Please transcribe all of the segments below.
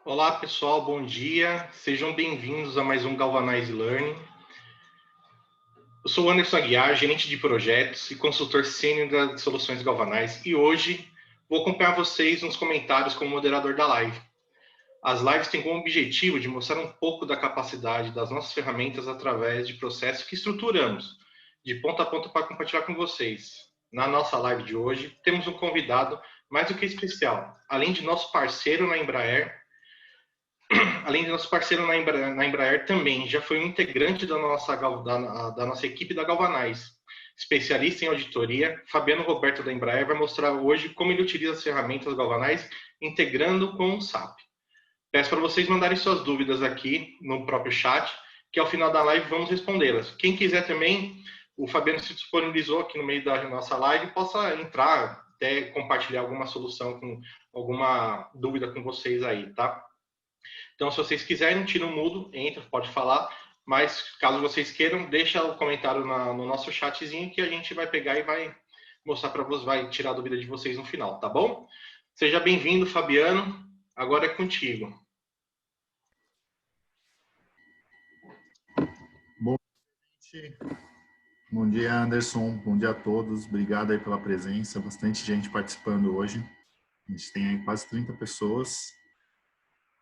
Olá, pessoal, bom dia. Sejam bem-vindos a mais um Galvanize Learning. Eu sou o Anderson Aguiar, gerente de projetos e consultor sênior das soluções Galvanize, e hoje vou acompanhar vocês nos comentários como moderador da live. As lives têm como objetivo de mostrar um pouco da capacidade das nossas ferramentas através de processos que estruturamos, de ponta a ponta, para compartilhar com vocês. Na nossa live de hoje, temos um convidado mais do que especial. Além de nosso parceiro na Embraer, além de nosso parceiro na Embraer, também já foi um integrante da nossa equipe da Galvanize. Especialista em auditoria, Fabiano Roberto da Embraer vai mostrar hoje como ele utiliza as ferramentas da Galvanize, integrando com o SAP. Peço para vocês mandarem suas dúvidas aqui no próprio chat, que ao final da live vamos respondê-las. Quem quiser também, o Fabiano se disponibilizou aqui no meio da nossa live, possa entrar, até compartilhar alguma solução, com alguma dúvida com vocês aí, tá? Então, se vocês quiserem, tira o mudo, entra, pode falar, mas caso vocês queiram, deixa o comentário no nosso chatzinho que a gente vai pegar e vai mostrar para vocês, vai tirar a dúvida de vocês no final, tá bom? Seja bem-vindo, Fabiano. Agora é contigo. Bom dia, bom dia, Anderson. Bom dia a todos. Obrigado aí pela presença. Bastante gente participando hoje. A gente tem aí quase 30 pessoas.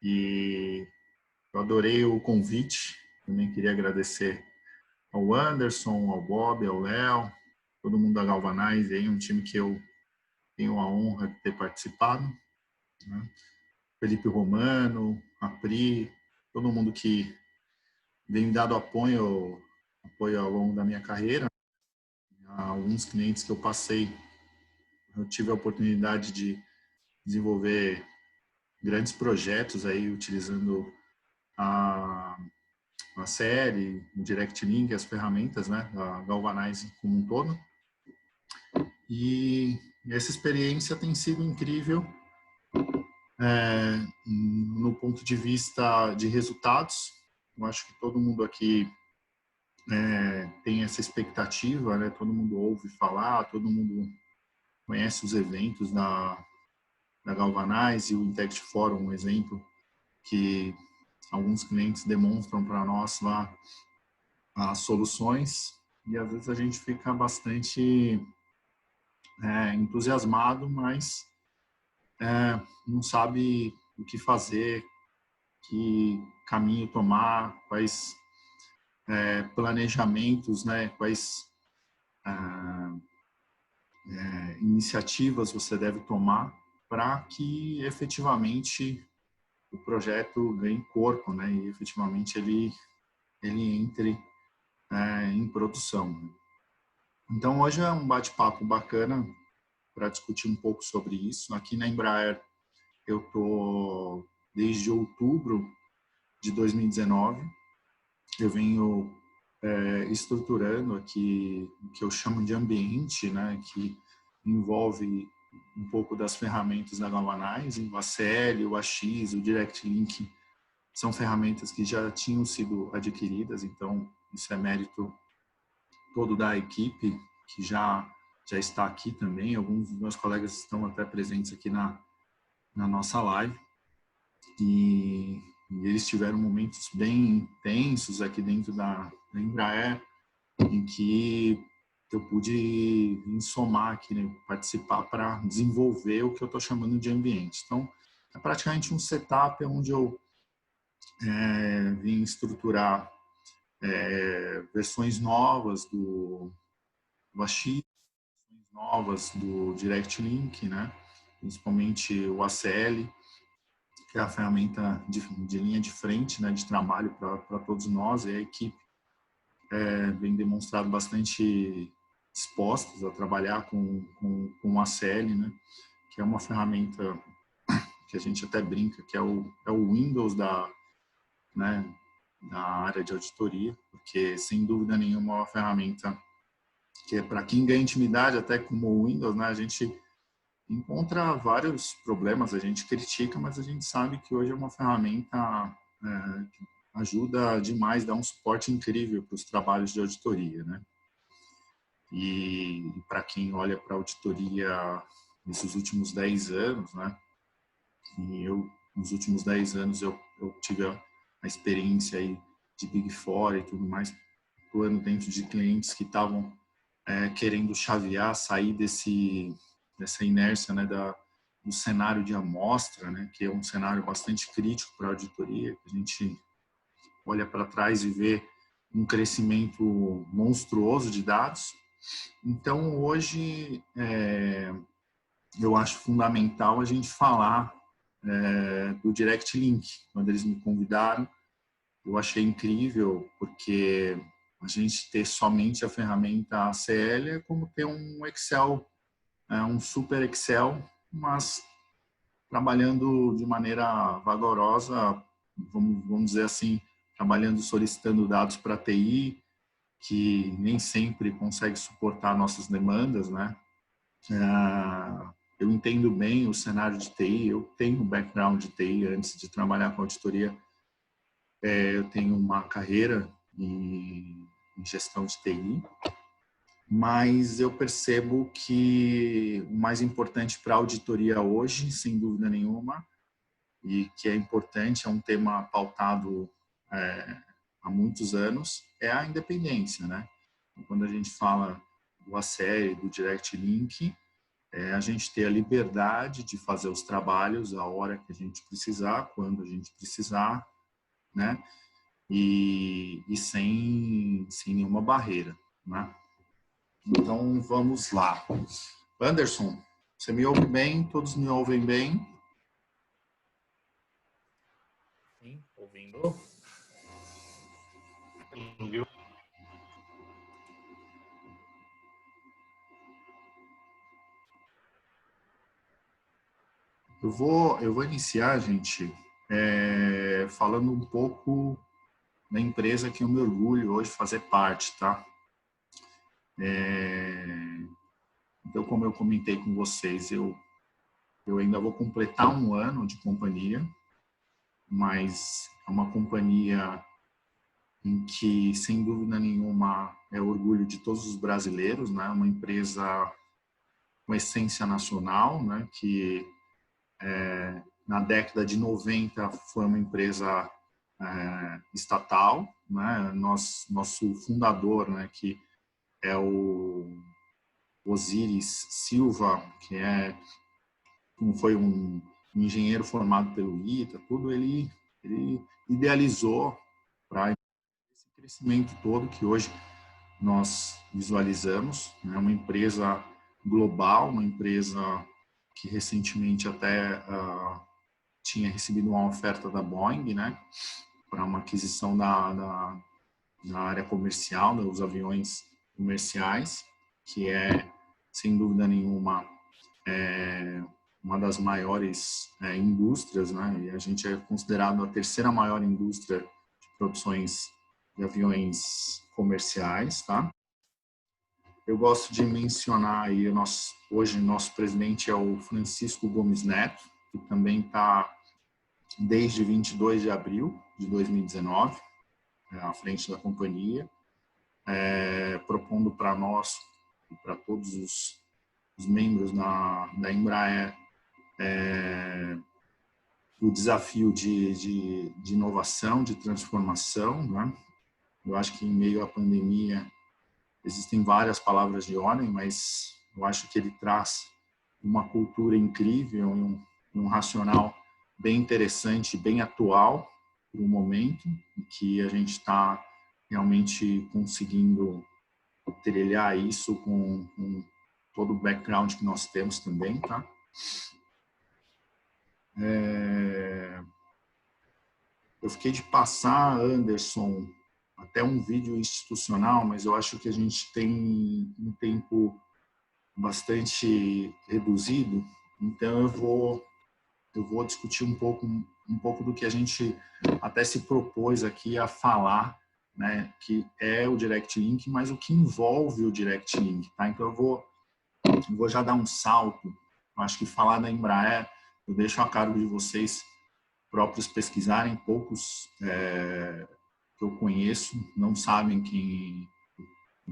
E eu adorei o convite. Também queria agradecer ao Anderson, ao Bob, ao Léo, todo mundo da Galvanize, aí, um time que eu tenho a honra de ter participado, né? Felipe Romano, a Pri, todo mundo que vem me dado apoio ao longo da minha carreira. Alguns clientes que eu passei, eu tive a oportunidade de desenvolver grandes projetos aí utilizando a, a série, o Direct Link, as ferramentas, né, da Galvanize como um todo. E essa experiência tem sido incrível no ponto de vista de resultados. Eu acho que todo mundo aqui tem essa expectativa, né? Todo mundo ouve falar, todo mundo conhece os eventos da Galvanize, o Intect Forum, um exemplo que alguns clientes demonstram para nós lá as soluções, e às vezes a gente fica bastante entusiasmado, mas não sabe o que fazer, que caminho tomar, quais planejamentos, né, quais iniciativas você deve tomar para que efetivamente o projeto ganhe corpo, né, e efetivamente ele entre em produção. Então, hoje é um bate-papo bacana para discutir um pouco sobre isso. Aqui na Embraer, eu estou desde outubro de 2019. Eu venho estruturando aqui o que eu chamo de ambiente, né, que envolve um pouco das ferramentas da Galvanize, o ACL, o AX, o Direct Link, são ferramentas que já tinham sido adquiridas, então isso é mérito todo da equipe que já está aqui também. Alguns dos meus colegas estão até presentes aqui na nossa live e eles tiveram momentos bem intensos aqui dentro da Embraer, em que eu pude somar aqui, né, participar para desenvolver o que eu estou chamando de ambiente. Então, é praticamente um setup onde eu vim estruturar versões novas do AX, novas do Direct Link, né? Principalmente o ACL, que é a ferramenta de linha de frente, né, de trabalho para todos nós, e a equipe vem demonstrado bastante dispostos a trabalhar com o ACL, né, que é uma ferramenta que a gente até brinca, que é o Windows né, da área de auditoria, porque, sem dúvida nenhuma, é uma ferramenta que é para quem ganha intimidade, até como o Windows, né, a gente encontra vários problemas, a gente critica, mas a gente sabe que hoje é uma ferramenta que ajuda demais, dá um suporte incrível para os trabalhos de auditoria, né? E para quem olha para a auditoria nesses últimos 10 anos, né? E eu nos últimos 10 anos eu tive a experiência aí de Big Four e tudo mais, atuando dentro de clientes que estavam querendo chavear, sair dessa inércia, né, do cenário de amostra, né, que é um cenário bastante crítico para a auditoria. A gente olha para trás e vê um crescimento monstruoso de dados. Então, hoje, eu acho fundamental a gente falar do Direct Link. Quando eles me convidaram, eu achei incrível, porque a gente ter somente a ferramenta ACL é como ter um Excel, um super Excel, mas trabalhando de maneira vagarosa, vamos dizer assim, trabalhando, solicitando dados para a TI, que nem sempre consegue suportar nossas demandas, né? Eu entendo bem o cenário de TI, eu tenho um background de TI antes de trabalhar com auditoria. Eu tenho uma carreira em gestão de TI, mas eu percebo que o mais importante para a auditoria hoje, sem dúvida nenhuma, e que é importante, é um tema pautado há muitos anos, é a independência, né? Quando a gente fala do ACL, do Direct Link, a gente ter a liberdade de fazer os trabalhos a hora que a gente precisar, quando a gente precisar, né? E sem nenhuma barreira, né? Então, vamos lá. Anderson, você me ouve bem? Todos me ouvem bem? Sim, ouvindo. Viu? Eu vou iniciar, gente, falando um pouco da empresa que eu me orgulho hoje fazer parte, tá? Então, como eu comentei com vocês, eu ainda vou completar um ano de companhia, mas é uma companhia em que, sem dúvida nenhuma, é orgulho de todos os brasileiros, né? Uma empresa com essência nacional, né? Que na década de 90 foi uma empresa estatal, né? Nosso fundador, né? Que é o Osiris Silva, que foi um engenheiro formado pelo ITA, tudo ele idealizou para esse crescimento todo que hoje nós visualizamos. É uma empresa global, uma empresa que recentemente até tinha recebido uma oferta da Boeing, né, para uma aquisição da área comercial, dos aviões comerciais, que é, sem dúvida nenhuma, uma das maiores indústrias, né? E a gente é considerado a terceira maior indústria de produções de aviões comerciais, tá? Eu gosto de mencionar aí hoje nosso presidente é o Francisco Gomes Neto, que também está desde 22 de abril de 2019 à frente da companhia, propondo para nós e para todos os membros da Embraer o desafio de inovação, de transformação, né? Eu acho que em meio à pandemia existem várias palavras de ordem, mas eu acho que ele traz uma cultura incrível e um racional bem interessante, bem atual para o momento em que a gente está realmente conseguindo trilhar isso com todo o background que nós temos também, tá? Eu fiquei de passar, Anderson, até um vídeo institucional, mas eu acho que a gente tem um tempo bastante reduzido, então eu vou discutir um pouco do que a gente até se propôs aqui a falar, né, que é o Direct Link, mas o que envolve o Direct Link, tá? Então eu vou já dar um salto. Eu acho que falar da Embraer eu deixo a cargo de vocês próprios pesquisarem. Poucos que eu conheço não sabem o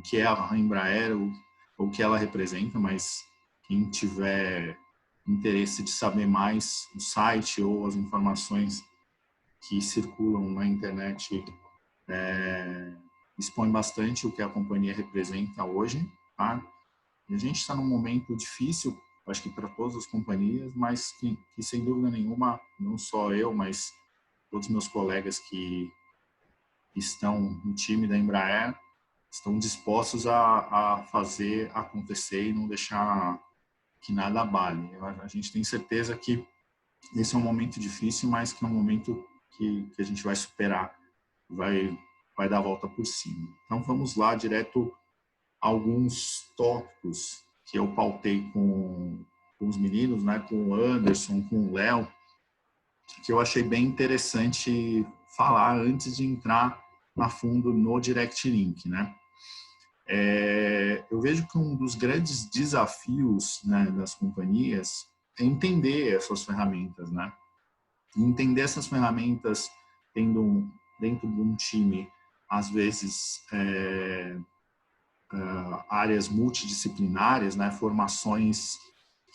que é a Embraer ou o que ela representa, mas quem tiver interesse de saber mais, o site ou as informações que circulam na internet expõe bastante o que a companhia representa hoje, tá? E a gente está num momento difícil, acho que para todas as companhias, mas que sem dúvida nenhuma, não só eu, mas todos os meus colegas que estão no time da Embraer estão dispostos a fazer acontecer e não deixar que nada abale. A gente tem certeza que esse é um momento difícil, mas que é um momento que a gente vai superar, vai dar a volta por cima. Então vamos lá, direto a alguns tópicos que eu pautei com os meninos, né, com o Anderson, com o Léo, que eu achei bem interessante falar antes de entrar a fundo no Direct Link, né? Eu vejo que um dos grandes desafios, né, das companhias é entender essas ferramentas, né? E entender essas ferramentas dentro de um time, às vezes, áreas multidisciplinares, né? Formações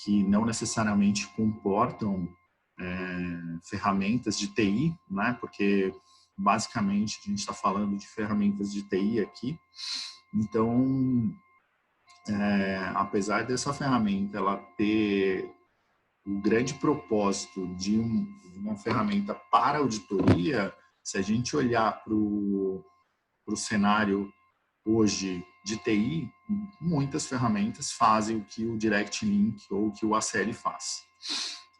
que não necessariamente comportam ferramentas de TI, né? Porque, basicamente, a gente está falando de ferramentas de TI aqui. Então, apesar dessa ferramenta ela ter o grande propósito de uma ferramenta para auditoria, se a gente olhar para o cenário hoje de TI, muitas ferramentas fazem o que o Direct Link ou o que o ACL faz.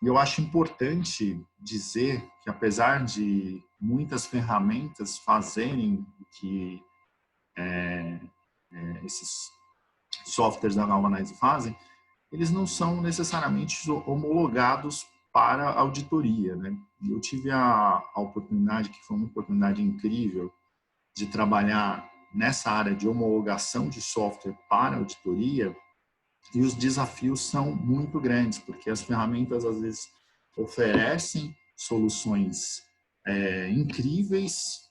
E eu acho importante dizer que, apesar de muitas ferramentas fazerem o que esses softwares da Galvanize fazem, eles não são necessariamente homologados para auditoria, né? Eu tive a oportunidade, que foi uma oportunidade incrível, de trabalhar nessa área de homologação de software para auditoria, e os desafios são muito grandes, porque as ferramentas às vezes oferecem soluções incríveis,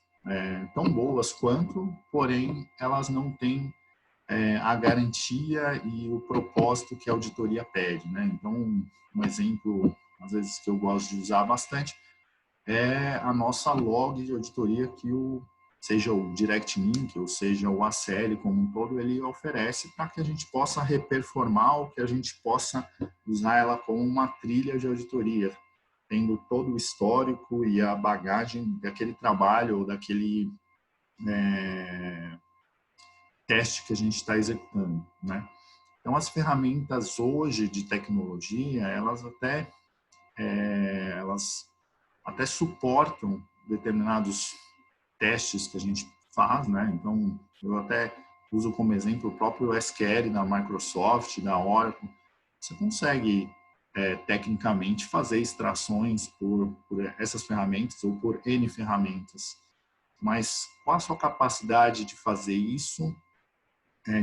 tão boas quanto, porém elas não têm a garantia e o propósito que a auditoria pede, né? Então, um exemplo, às vezes, que eu gosto de usar bastante é a nossa log de auditoria que seja o Direct Link ou seja o ACL como um todo, ele oferece para que a gente possa reperformar ou que a gente possa usar ela como uma trilha de auditoria, tendo todo o histórico e a bagagem daquele trabalho ou daquele teste que a gente está executando, né? Então, as ferramentas hoje de tecnologia, elas até suportam determinados testes que a gente faz, né? Então, eu até uso como exemplo o próprio SQL da Microsoft, da Oracle. Você consegue, tecnicamente, fazer extrações por essas ferramentas ou por N ferramentas. Mas qual a sua capacidade de fazer isso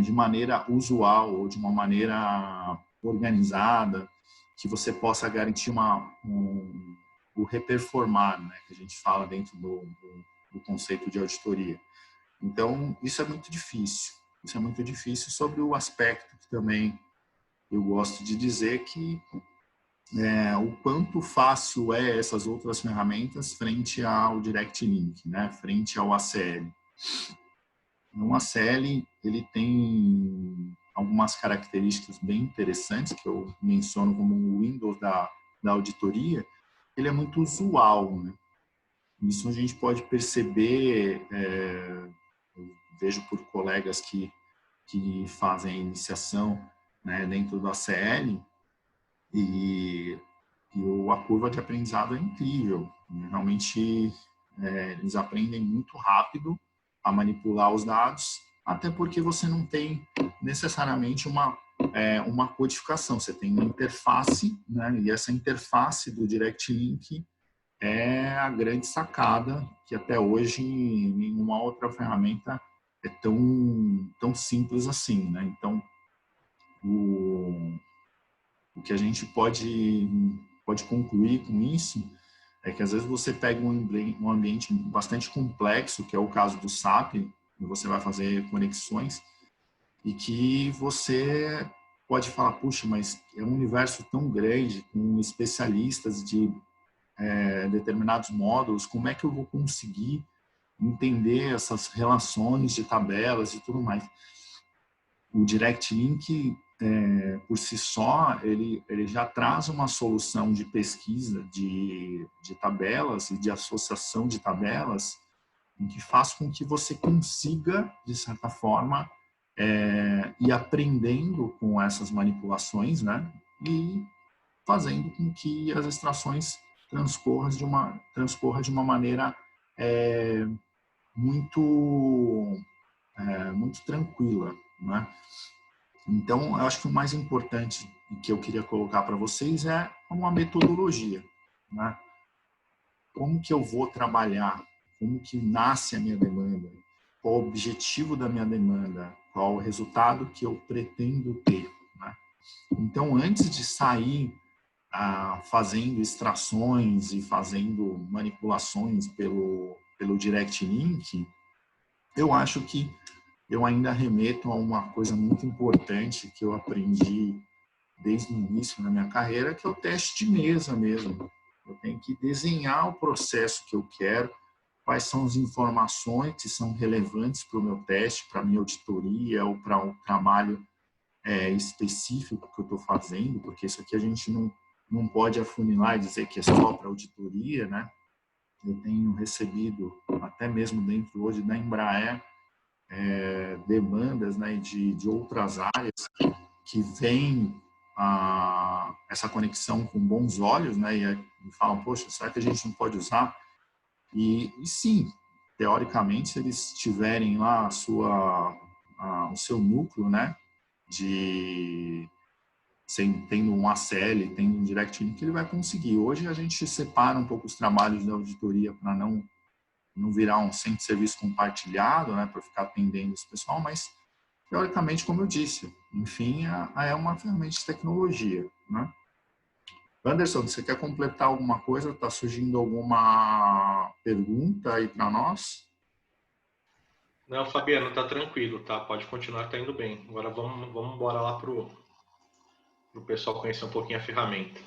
de maneira usual ou de uma maneira organizada, que você possa garantir o reperformar, né, que a gente fala dentro do conceito de auditoria. Então, isso é muito difícil. Isso é muito difícil sobre o aspecto que também eu gosto de dizer que o quanto fácil é essas outras ferramentas frente ao Direct Link, né, frente ao ACL. O ACL, ele tem algumas características bem interessantes que eu menciono como o Windows da auditoria. Ele é muito usual, né? Isso a gente pode perceber, eu vejo por colegas que fazem a iniciação, né, dentro do ACL, e a curva de aprendizado é incrível. Realmente, eles aprendem muito rápido a manipular os dados, até porque você não tem necessariamente uma codificação, você tem uma interface, né? E essa interface do Direct Link é a grande sacada, que até hoje nenhuma outra ferramenta é tão simples assim, né? Então, o que a gente pode concluir com isso é que às vezes você pega um ambiente bastante complexo, que é o caso do SAP, e você vai fazer conexões, e que você pode falar, puxa, mas é um universo tão grande, com especialistas de determinados módulos, como é que eu vou conseguir entender essas relações de tabelas e tudo mais? O Direct Link, por si só, ele já traz uma solução de pesquisa de tabelas e de associação de tabelas, em que faz com que você consiga, de certa forma, ir aprendendo com essas manipulações, né? E fazendo com que as extrações transcorra de uma maneira muito tranquila, né? Então, eu acho que o mais importante que eu queria colocar para vocês é uma metodologia, né? Como que eu vou trabalhar? Como que nasce a minha demanda? Qual o objetivo da minha demanda? Qual o resultado que eu pretendo ter, né? Então, antes de sair fazendo extrações e fazendo manipulações pelo Direct Link, eu acho que eu ainda remeto a uma coisa muito importante que eu aprendi desde o início na minha carreira, que é o teste de mesa mesmo. Eu tenho que desenhar o processo que eu quero, quais são as informações que são relevantes para o meu teste, para a minha auditoria ou para um trabalho específico que eu estou fazendo, porque isso aqui a gente não pode afunilar e dizer que é só para auditoria, né? Eu tenho recebido, até mesmo dentro hoje da Embraer, demandas, né, de outras áreas que veem essa conexão com bons olhos, né, e falam, poxa, será que a gente não pode usar? E sim, teoricamente, se eles tiverem lá o seu núcleo, né, tendo um ACL, tendo um Direct Link, ele vai conseguir. Hoje a gente separa um pouco os trabalhos da auditoria para não virar um centro de serviço compartilhado, né, para ficar atendendo esse pessoal, mas teoricamente, como eu disse, enfim, é uma ferramenta de tecnologia, né? Anderson, você quer completar alguma coisa? Está surgindo alguma pergunta aí para nós? Não, Fabiano, tá tranquilo, tá? Pode continuar, tá indo bem. Agora vamos embora lá pro pessoal conhecer um pouquinho a ferramenta.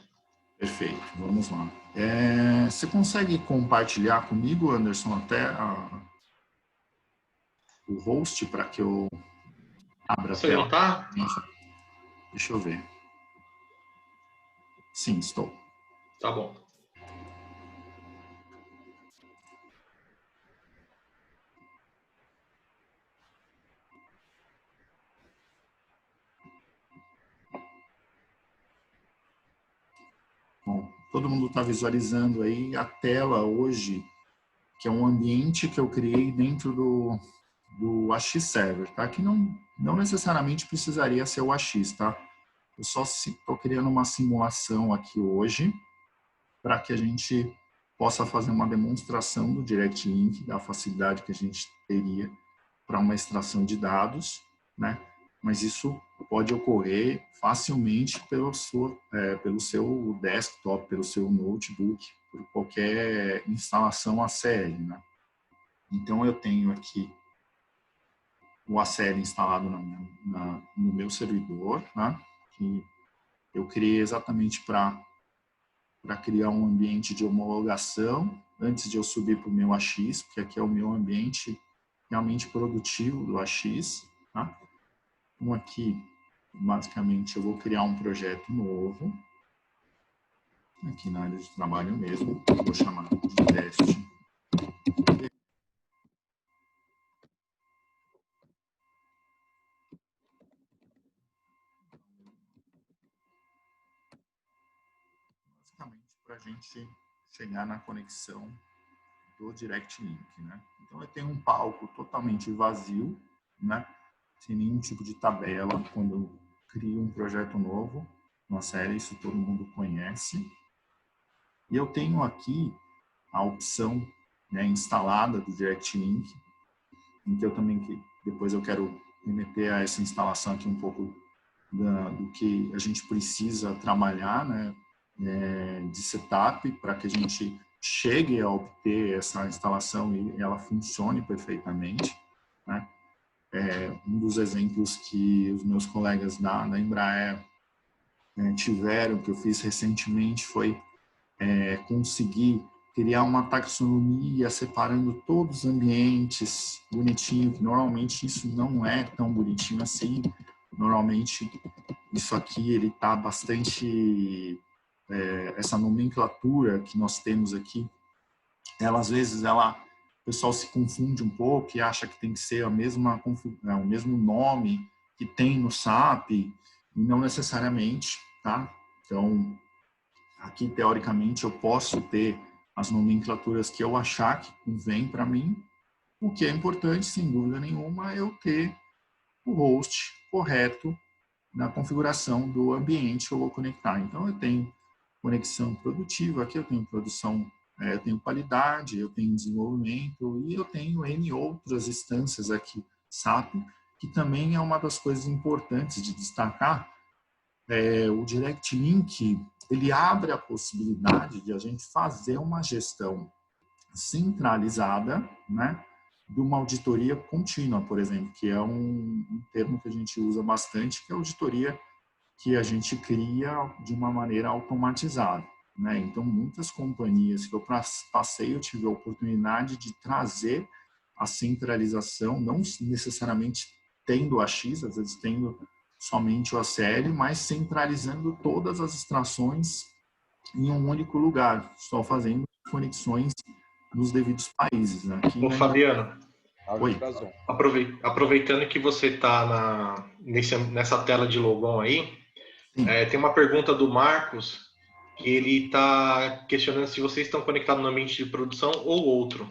Perfeito, vamos lá. Você consegue compartilhar comigo, Anderson, até o host para que eu abra a Você não tela? tá? Deixa eu ver. Sim, estou. Tá bom. Bom, todo mundo está visualizando aí a tela hoje, que é um ambiente que eu criei dentro do AX Server, tá? Que não necessariamente precisaria ser o AX, tá? Eu só estou criando uma simulação aqui hoje para que a gente possa fazer uma demonstração do Direct Link, da facilidade que a gente teria para uma extração de dados, né? Mas isso pode ocorrer facilmente pelo seu desktop, pelo seu notebook, por qualquer instalação ACL, né? Então, eu tenho aqui o ACL instalado no meu servidor, né? Que eu criei exatamente para criar um ambiente de homologação antes de eu subir para o meu AX, porque aqui é o meu ambiente realmente produtivo do AX, tá? Então, aqui, basicamente, eu vou criar um projeto novo, aqui na área de trabalho mesmo, vou chamar de teste. Basicamente, para a gente chegar na conexão do Direct Link, né? Então, eu tenho um palco totalmente vazio, né? Sem nenhum tipo de tabela, quando eu crio um projeto novo, uma série, isso todo mundo conhece. E eu tenho aqui a opção, né, instalada do Direct Link, em que eu também, depois eu quero remeter a essa instalação aqui um pouco do que a gente precisa trabalhar, né, de setup, para que a gente chegue a obter essa instalação e ela funcione perfeitamente, né? Um dos exemplos que os meus colegas da Embraer tiveram, que eu fiz recentemente, foi conseguir criar uma taxonomia separando todos os ambientes bonitinho, que normalmente isso não é tão bonitinho assim. Normalmente isso aqui ele está bastante essa nomenclatura que nós temos aqui, ela às vezes o pessoal se confunde um pouco e acha que tem que ser o mesmo nome que tem no SAP, e não necessariamente, tá? Então, aqui, teoricamente, eu posso ter as nomenclaturas que eu achar que convém para mim. O que é importante, sem dúvida nenhuma, é eu ter o host correto na configuração do ambiente que eu vou conectar. Então, eu tenho conexão produtiva, aqui eu tenho produção, eu tenho qualidade, eu tenho desenvolvimento e eu tenho N outras instâncias aqui, SAP, que também é uma das coisas importantes de destacar. O Direct Link, ele abre a possibilidade de a gente fazer uma gestão centralizada, né, de uma auditoria contínua, por exemplo, que é um termo que a gente usa bastante, que é a auditoria que a gente cria de uma maneira automatizada, né? Então, muitas companhias que eu passei, eu tive a oportunidade de trazer a centralização, não necessariamente tendo a X, às vezes tendo somente o ACL, mas centralizando todas as extrações em um único lugar, só fazendo conexões nos devidos países. Aqui, Ô, Fabiano, Oi. Aproveitando que você está nessa tela de logon aí, tem uma pergunta do Marcos, que ele está questionando se vocês estão conectados no ambiente de produção ou outro.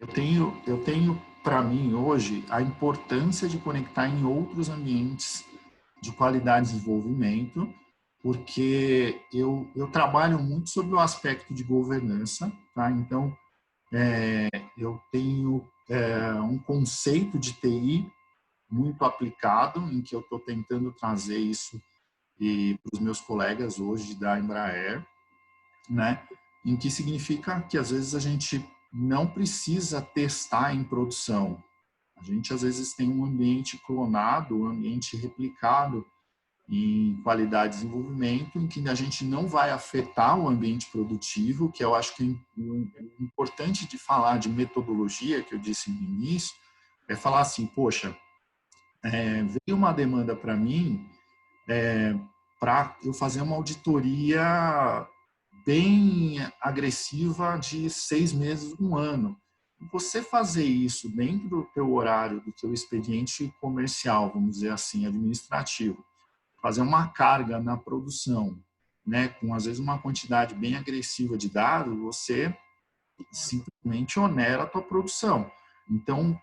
Eu tenho para mim hoje a importância de conectar em outros ambientes de qualidade de desenvolvimento, porque eu trabalho muito sobre o aspecto de governança, tá? Então, eu tenho um conceito de TI muito aplicado, em que eu estou tentando trazer isso para os meus colegas hoje da Embraer, né? Em que significa que às vezes a gente não precisa testar em produção. A gente às vezes tem um ambiente clonado, um ambiente replicado em qualidade de desenvolvimento, em que a gente não vai afetar o ambiente produtivo, que eu acho que é importante de falar de metodologia, que eu disse no início, é falar assim, poxa, veio uma demanda para mim para eu fazer uma auditoria bem agressiva de 6 meses, 1 ano. Você fazer isso dentro do teu horário, do teu expediente comercial, vamos dizer assim, administrativo, fazer uma carga na produção, né, com às vezes uma quantidade bem agressiva de dados, você simplesmente onera a tua produção. Então,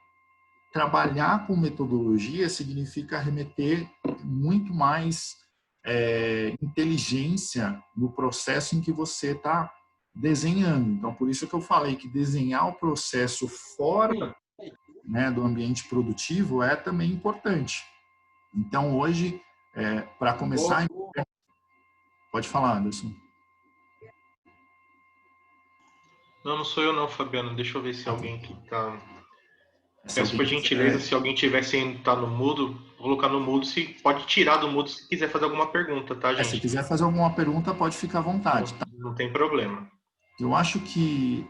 trabalhar com metodologia significa remeter muito mais inteligência no processo em que você está desenhando. Então, por isso que eu falei que desenhar o processo fora, né, do ambiente produtivo é também importante. Então, hoje, para começar... Pode falar, Anderson. Não sou eu não, Fabiano. Deixa eu ver se alguém que está... Peço por gentileza, se alguém tiver sem estar no mudo, colocar no mudo, pode tirar do mudo se quiser fazer alguma pergunta, tá, gente? Se quiser fazer alguma pergunta, pode ficar à vontade. Tá? Não tem problema. Eu acho que,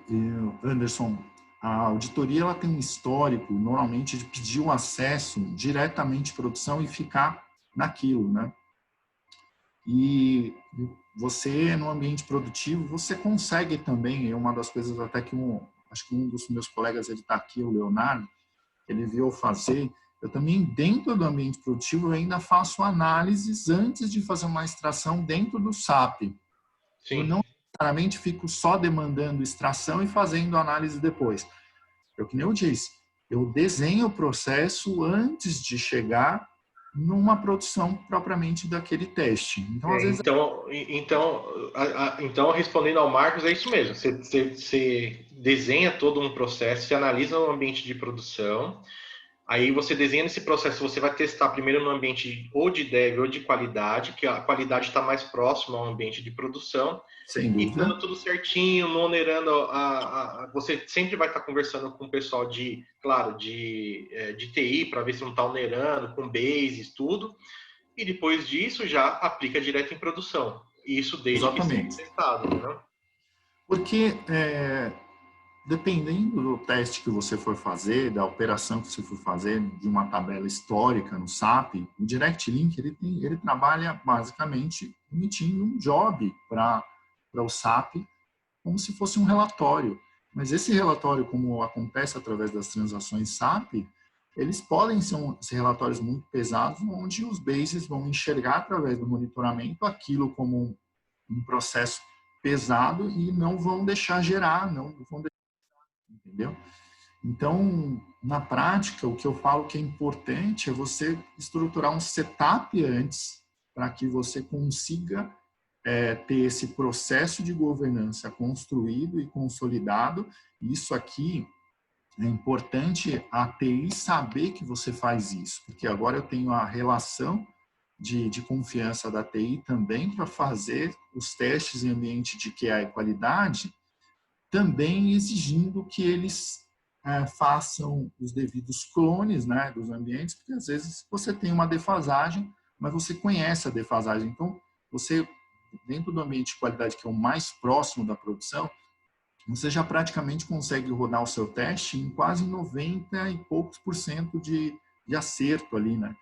Anderson, a auditoria ela tem um histórico, normalmente, de pedir o acesso diretamente à produção e ficar naquilo, né? E você, no ambiente produtivo, você consegue também, é uma das coisas até que acho que um dos meus colegas, ele está aqui, o Leonardo, ele viu fazer, eu também, dentro do ambiente produtivo, eu ainda faço análises antes de fazer uma extração dentro do SAP. Sim. Eu não necessariamente fico só demandando extração e fazendo análise depois. Que nem eu disse, eu desenho o processo antes de chegar numa produção propriamente daquele teste. Então, às vezes... Então, respondendo ao Marcos, é isso mesmo. Você desenha todo um processo, você analisa o ambiente de produção, Aí você desenha esse processo, você vai testar primeiro no ambiente ou de dev ou de qualidade, que a qualidade está mais próxima ao ambiente de produção. Sem E dúvida. dando tudo certinho, não onerando, você sempre vai estar conversando com o pessoal de, claro, de TI, para ver se não está onerando, com bases, tudo. E depois disso já aplica direto em produção. Isso desde que seja Exatamente. testado, né? Porque dependendo do teste que você for fazer, da operação que você for fazer, de uma tabela histórica no SAP, o Direct Link ele trabalha basicamente emitindo um job para o SAP como se fosse um relatório. Mas esse relatório, como acontece através das transações SAP, eles podem ser relatórios muito pesados, onde os bases vão enxergar através do monitoramento aquilo como um processo pesado e não vão deixar gerar, não vão deixar, entendeu? Então, na prática, o que eu falo que é importante é você estruturar um setup antes para que você consiga ter esse processo de governança construído e consolidado. Isso aqui é importante a TI saber que você faz isso, porque agora eu tenho a relação de confiança da TI também para fazer os testes em ambiente de QA e qualidade, também exigindo que eles façam os devidos clones, né, dos ambientes, porque às vezes você tem uma defasagem, mas você conhece a defasagem. Então, você, dentro do ambiente de qualidade que é o mais próximo da produção, você já praticamente consegue rodar o seu teste em quase 90 e poucos por cento de acerto ali, né?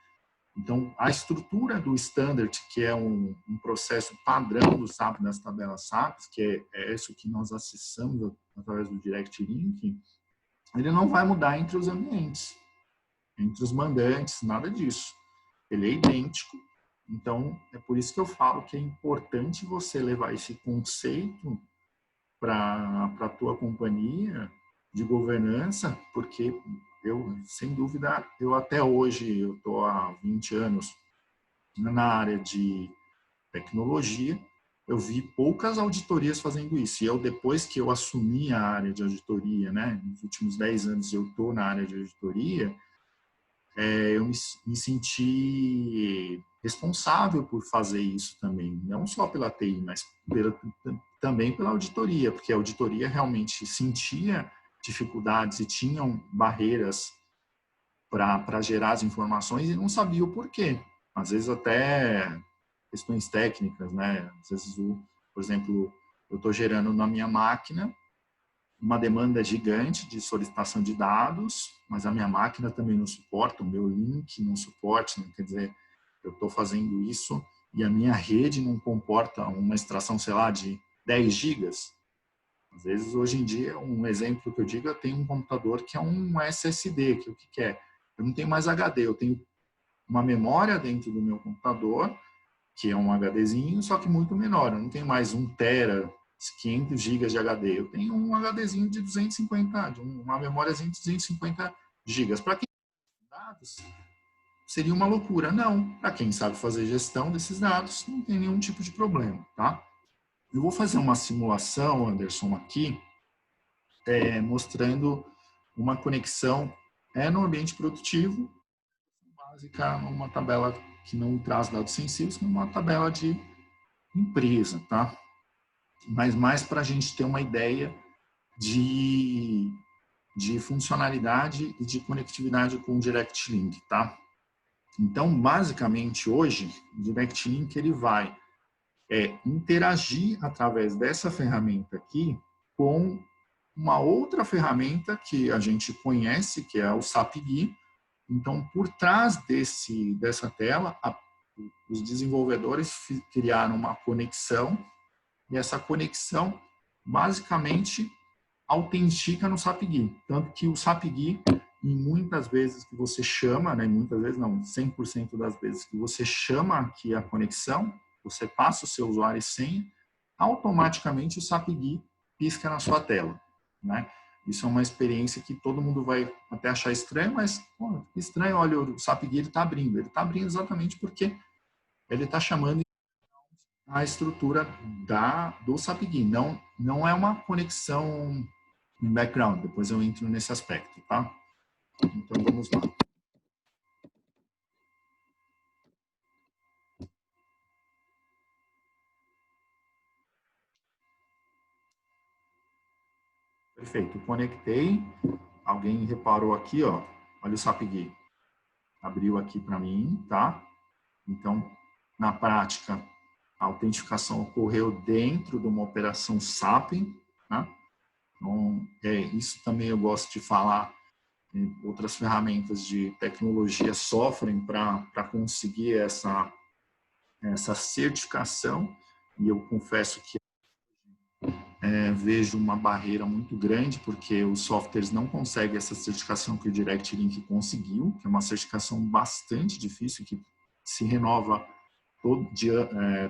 Então, a estrutura do standard, que é um processo padrão do SAP, das tabelas SAP, que é isso que nós acessamos através do Direct Link, ele não vai mudar entre os ambientes, entre os mandantes, nada disso. Ele é idêntico. Então, é por isso que eu falo que é importante você levar esse conceito para a tua companhia de governança, porque eu, sem dúvida, eu até hoje, eu estou há 20 anos na área de tecnologia, eu vi poucas auditorias fazendo isso. E eu, depois que eu assumi a área de auditoria, né, nos últimos 10 anos eu estou na área de auditoria, eu me senti responsável por fazer isso também, não só pela TI, mas também pela auditoria, porque a auditoria realmente sentia dificuldades e tinham barreiras para gerar as informações e não sabia o porquê. Às vezes até questões técnicas, né? Às vezes, por exemplo, eu estou gerando na minha máquina uma demanda gigante de solicitação de dados, mas a minha máquina também não suporta, o meu link não suporta, quer dizer, eu estou fazendo isso e a minha rede não comporta uma extração, sei lá, de 10 gigas. Às vezes, hoje em dia, um exemplo que eu digo, eu tenho um computador que é um SSD, que o que é? Eu não tenho mais HD, eu tenho uma memória dentro do meu computador, que é um HDzinho, só que muito menor. Eu não tenho mais 1 tera, 500 gigas de HD. Eu tenho um HDzinho de 250, uma memóriazinha de 250 gigas. Para quem tem dados, seria uma loucura. Não, para quem sabe fazer gestão desses dados, não tem nenhum tipo de problema, tá? Eu vou fazer uma simulação, Anderson, aqui, mostrando uma conexão no ambiente produtivo, básica, numa tabela que não traz dados sensíveis, numa tabela de empresa, tá? Mas mais para a gente ter uma ideia de funcionalidade e de conectividade com o Direct Link, tá? Então, basicamente, hoje, o Direct Link ele vai interagir através dessa ferramenta aqui com uma outra ferramenta que a gente conhece, que é o SAP GUI. Então, por trás dessa tela, os desenvolvedores criaram uma conexão e essa conexão, basicamente, autentica no SAP GUI. Tanto que o SAP GUI, em muitas vezes que você chama, né, muitas vezes não, 100% das vezes que você chama aqui a conexão, você passa o seu usuário e senha, automaticamente o SAP GUI pisca na sua tela, né? Isso é uma experiência que todo mundo vai até achar estranho, mas pô, estranho, olha, o SAP GUI está abrindo. Ele está abrindo exatamente porque ele está chamando a estrutura do SAP GUI. Não é uma conexão em background, depois eu entro nesse aspecto, tá? Então, vamos lá. Perfeito, conectei. Alguém reparou aqui, ó, olha o SAPGUI. Abriu aqui para mim, tá? Então, na prática, a autentificação ocorreu dentro de uma operação SAP, né? Então, isso também eu gosto de falar. Outras ferramentas de tecnologia sofrem para conseguir essa certificação, e eu confesso que vejo uma barreira muito grande, porque os softwares não conseguem essa certificação que o Direct Link conseguiu, que é uma certificação bastante difícil, que se renova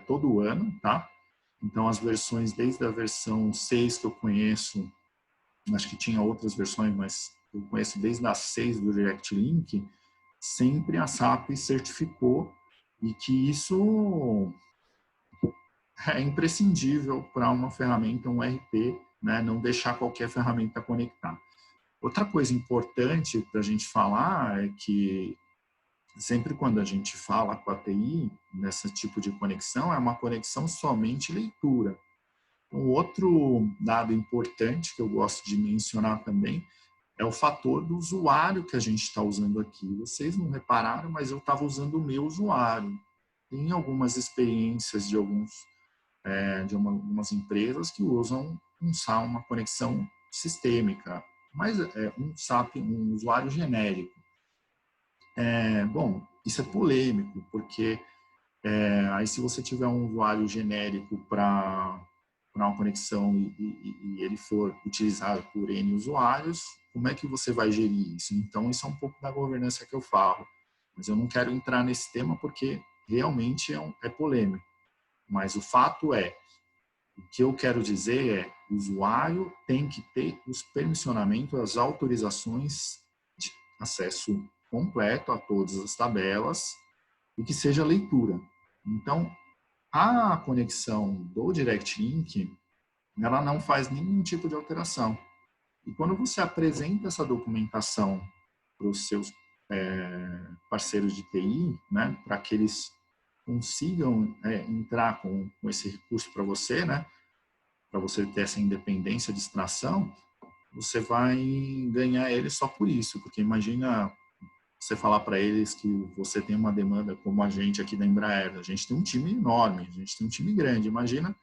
todo ano, tá? Então, as versões, desde a versão 6 que eu conheço, acho que tinha outras versões, mas eu conheço desde a 6 do Direct Link, sempre a SAP certificou, e que isso é imprescindível para uma ferramenta, um RP, né? Não deixar qualquer ferramenta conectar. Outra coisa importante para a gente falar é que sempre quando a gente fala com a TI, nesse tipo de conexão, é uma conexão somente leitura. Um outro dado importante que eu gosto de mencionar também é o fator do usuário que a gente está usando aqui. Vocês não repararam, mas eu estava usando o meu usuário. Tem algumas experiências de algumas empresas que usam uma conexão sistêmica, mas um SAP, um usuário genérico. Bom, isso é polêmico, porque aí se você tiver um usuário genérico para uma conexão e ele for utilizado por N usuários, como é que você vai gerir isso? Então, isso é um pouco da governança que eu falo. Mas eu não quero entrar nesse tema porque realmente é polêmico. Mas o fato é, o que eu quero dizer é, o usuário tem que ter os permissionamentos, as autorizações de acesso completo a todas as tabelas e que seja leitura. Então, a conexão do Direct Link, ela não faz nenhum tipo de alteração. E quando você apresenta essa documentação para os seus parceiros de TI, né, para que eles consigam entrar com esse recurso para você, né, para você ter essa independência de extração, você vai ganhar eles só por isso, porque imagina você falar para eles que você tem uma demanda como a gente aqui da Embraer, a gente tem um time enorme, a gente tem um time grande, imagina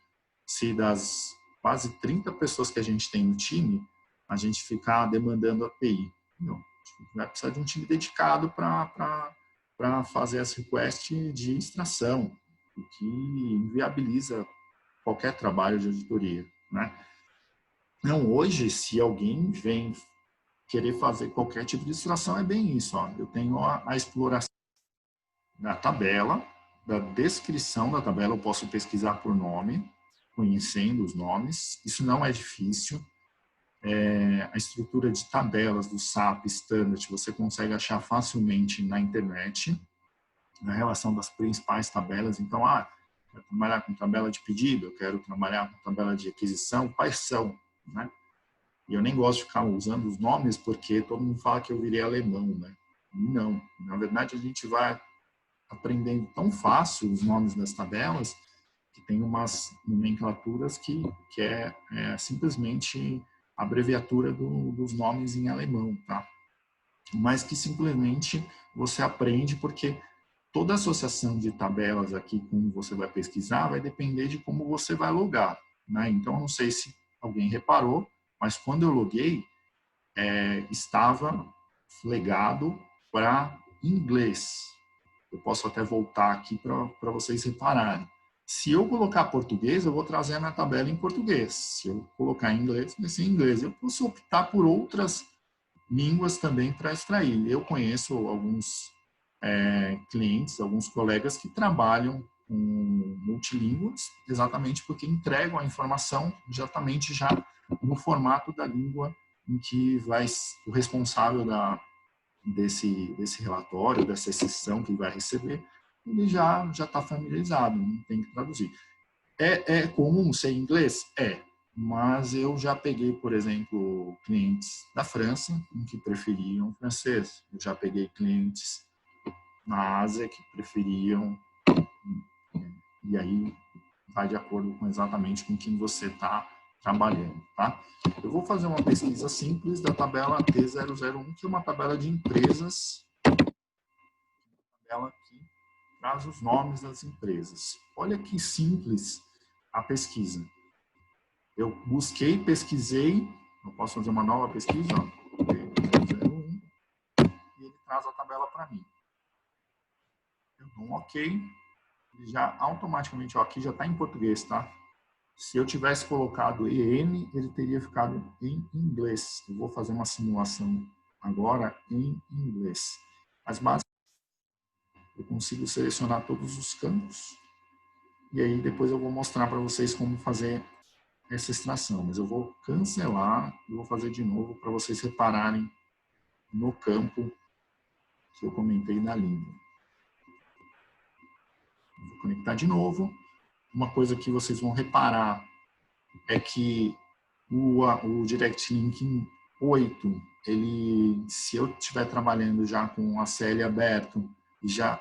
se das quase 30 pessoas que a gente tem no time, a gente ficar demandando API. Não, vai precisar de um time dedicado para fazer as requests de extração, o que inviabiliza qualquer trabalho de auditoria, né? Não, hoje, se alguém vem querer fazer qualquer tipo de extração, é bem isso. Ó. Eu tenho a exploração da tabela, da descrição da tabela, eu posso pesquisar por nome, conhecendo os nomes, isso não é difícil. A estrutura de tabelas do SAP Standard você consegue achar facilmente na internet, na relação das principais tabelas. Então, quero trabalhar com tabela de pedido, eu quero trabalhar com tabela de aquisição, quais são, né? E eu nem gosto de ficar usando os nomes porque todo mundo fala que eu virei alemão, né? Não, na verdade a gente vai aprendendo tão fácil os nomes das tabelas que tem umas nomenclaturas que é simplesmente a abreviatura dos nomes em alemão, tá? Mas que simplesmente você aprende porque toda associação de tabelas aqui, como você vai pesquisar, vai depender de como você vai logar, né? Então, não sei se alguém reparou, mas quando eu loguei, estava legado para inglês. Eu posso até voltar aqui para vocês repararem. Se eu colocar português, eu vou trazer a minha tabela em português. Se eu colocar em inglês, vai ser em inglês. Eu posso optar por outras línguas também para extrair. Eu conheço alguns clientes, alguns colegas que trabalham com multilínguas, exatamente porque entregam a informação exatamente já no formato da língua em que vai o responsável desse relatório, dessa exceção que vai receber, ele já está familiarizado, não tem que traduzir. É comum ser em inglês? Mas eu já peguei, por exemplo, clientes da França em que preferiam francês. Eu já peguei clientes na Ásia que preferiam, e aí vai de acordo com exatamente com quem você está trabalhando, tá? Eu vou fazer uma pesquisa simples da tabela T001, que é uma tabela de empresas, tabela que traz os nomes das empresas. Olha que simples a pesquisa. Eu busquei, pesquisei, eu posso fazer uma nova pesquisa, ó, T001, e ele traz a tabela para mim. Eu dou um OK, ele já automaticamente, ó, aqui já está em português, tá? Se eu tivesse colocado EN, ele teria ficado em inglês. Eu vou fazer uma simulação agora em inglês. Mas basicamente eu consigo selecionar todos os campos e aí depois eu vou mostrar para vocês como fazer essa extração. Mas eu vou cancelar e vou fazer de novo para vocês repararem no campo que eu comentei da língua. Vou conectar de novo. Uma coisa que vocês vão reparar é que o Direct Linking 8, se eu estiver trabalhando já com a CL aberto e já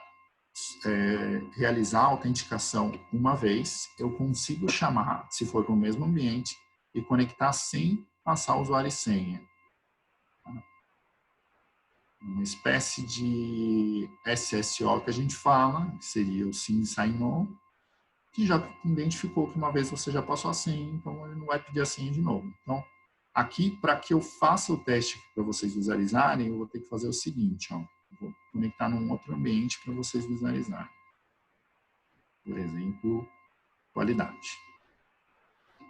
realizar a autenticação uma vez, eu consigo chamar, se for para o mesmo ambiente, e conectar sem passar usuário e senha. Uma espécie de SSO que a gente fala, que seria o Sim Sign On, que já identificou que uma vez você já passou a senha, então ele não vai pedir a senha de novo. Então, aqui, para que eu faça o teste para vocês visualizarem, eu vou ter que fazer o seguinte, ó, vou conectar num outro ambiente para vocês visualizarem. Por exemplo, qualidade.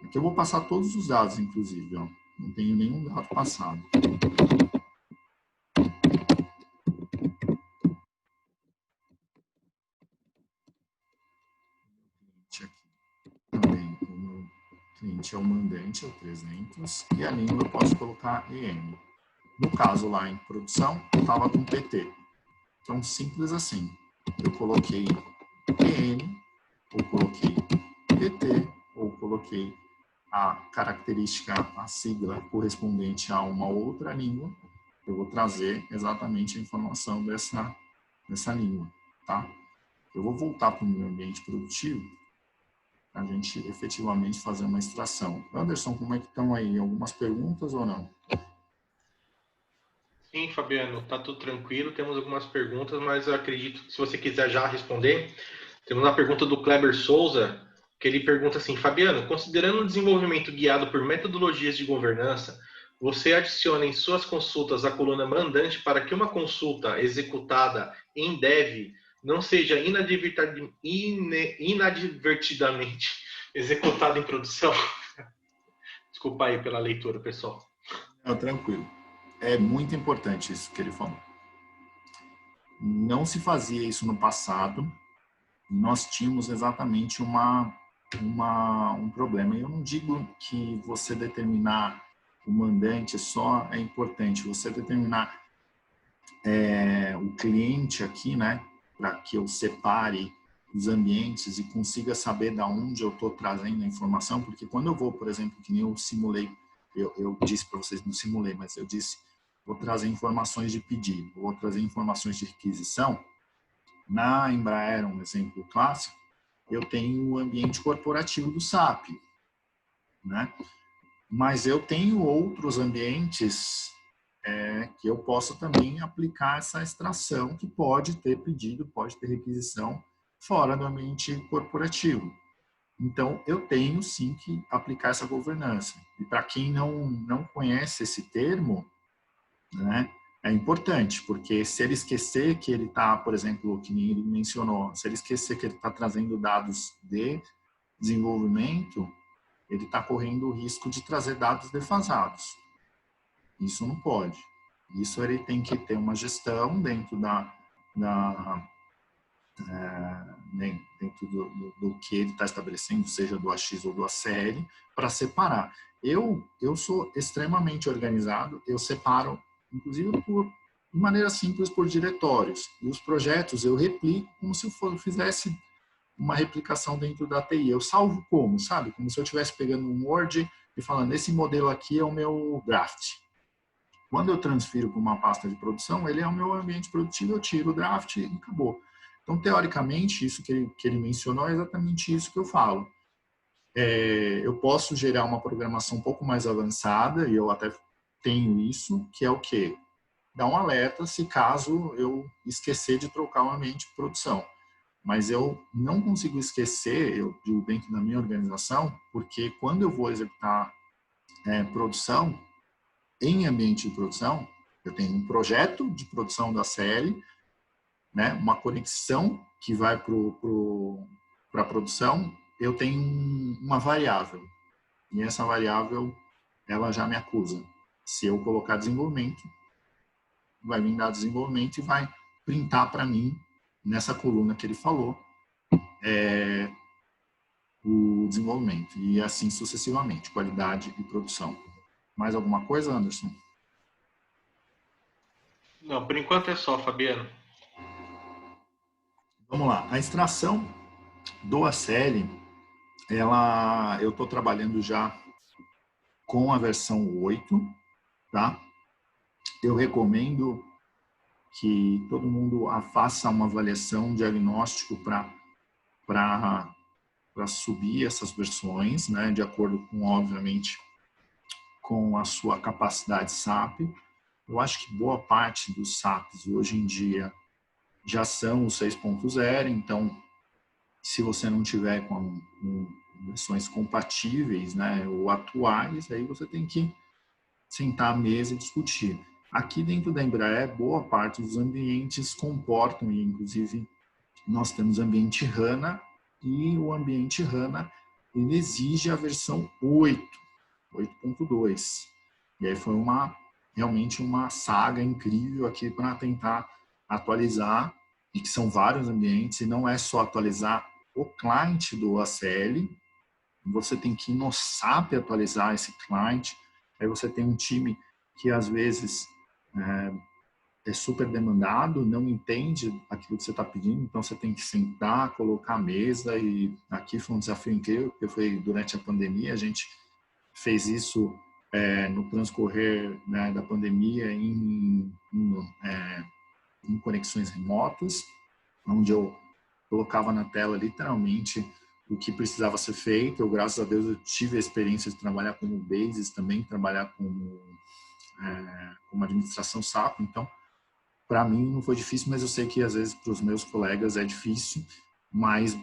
Aqui eu vou passar todos os dados, inclusive, ó. Não tenho nenhum dado passado. Também o meu cliente é o mandante, é o 300, e a língua eu posso colocar EN. No caso lá em produção, eu estava com PT. Então, simples assim. Eu coloquei EN, ou coloquei PT, ou coloquei a característica, a sigla correspondente a uma outra língua. Eu vou trazer exatamente a informação dessa língua, tá? Eu vou voltar para o meu ambiente produtivo a gente efetivamente fazer uma extração. Anderson, como é que estão aí? Algumas perguntas ou não? Sim, Fabiano, tá tudo tranquilo. Temos algumas perguntas, mas eu acredito que se você quiser já responder, temos uma pergunta do Kleber Souza, que ele pergunta assim: Fabiano, considerando o desenvolvimento guiado por metodologias de governança, você adiciona em suas consultas a coluna mandante para que uma consulta executada em dev não seja inadvertidamente executada em produção? Desculpa aí pela leitura, pessoal. Não, tranquilo. É muito importante isso que ele falou. Não se fazia isso no passado. Nós tínhamos exatamente um problema. Eu não digo que você determinar o mandante só é importante. Você determinar o cliente aqui, né, para que eu separe os ambientes e consiga saber de onde eu estou trazendo a informação, porque quando eu vou, por exemplo, que nem eu simulei, eu disse para vocês, não simulei, mas eu disse, vou trazer informações de pedido, vou trazer informações de requisição. Na Embraer, um exemplo clássico, eu tenho o ambiente corporativo do SAP, né? Mas eu tenho outros ambientes que eu posso também aplicar essa extração, que pode ter pedido, pode ter requisição fora do ambiente corporativo. Então, eu tenho sim que aplicar essa governança. E para quem não conhece esse termo, né, é importante, porque se ele esquecer que ele está, por exemplo, que nem ele mencionou, se ele esquecer que ele está trazendo dados de desenvolvimento, ele está correndo o risco de trazer dados defasados. Isso não pode. Isso ele tem que ter uma gestão dentro dentro do que ele está estabelecendo, seja do AX ou do ACL, para separar. Eu sou extremamente organizado, eu separo, inclusive de maneira simples, por diretórios. E os projetos eu replico como se eu fizesse uma replicação dentro da TI. Eu salvo como, sabe? Como se eu estivesse pegando um Word e falando, esse modelo aqui é o meu draft. Quando eu transfiro para uma pasta de produção, ele é o meu ambiente produtivo, eu tiro o draft e acabou. Então, teoricamente, isso que ele mencionou é exatamente isso que eu falo. eu posso gerar uma programação um pouco mais avançada, e eu até tenho isso, que é o quê? Dar um alerta se caso eu esquecer de trocar o ambiente de produção. Mas eu não consigo esquecer, eu digo dentro da minha organização, porque quando eu vou executar produção, em ambiente de produção, eu tenho um projeto de produção da CL, né, uma conexão que vai para a produção, eu tenho uma variável. E essa variável, ela já me acusa. Se eu colocar desenvolvimento, vai vir dar desenvolvimento e vai printar para mim, nessa coluna que ele falou, o desenvolvimento. E assim sucessivamente, qualidade e produção. Mais alguma coisa, Anderson? Não, por enquanto é só, Fabiano. Vamos lá. A extração do ACL, eu estou trabalhando já com a versão 8, tá? Eu recomendo que todo mundo faça uma avaliação, um diagnóstico para subir essas versões, né? De acordo com, obviamente, com a sua capacidade SAP. Eu acho que boa parte dos SAPs hoje em dia já são o 6.0, então se você não tiver com versões compatíveis, né, ou atuais, aí você tem que sentar à mesa e discutir. Aqui dentro da Embraer, boa parte dos ambientes comportam, e inclusive nós temos ambiente HANA, e o ambiente HANA ele exige a versão 8.2. E aí foi realmente uma saga incrível aqui para tentar atualizar, e que são vários ambientes, e não é só atualizar o client do ACL, você tem que ir no SAP atualizar esse client, aí você tem um time que às vezes é super demandado, não entende aquilo que você está pedindo, então você tem que sentar, colocar a mesa, e aqui foi um desafio incrível, porque foi durante a pandemia, a gente fez isso no transcorrer, né, da pandemia em conexões remotas, onde eu colocava na tela literalmente o que precisava ser feito. Eu, graças a Deus, eu tive a experiência de trabalhar como Basis também, trabalhar como administração SAP, então para mim não foi difícil, mas eu sei que às vezes para os meus colegas é difícil, mas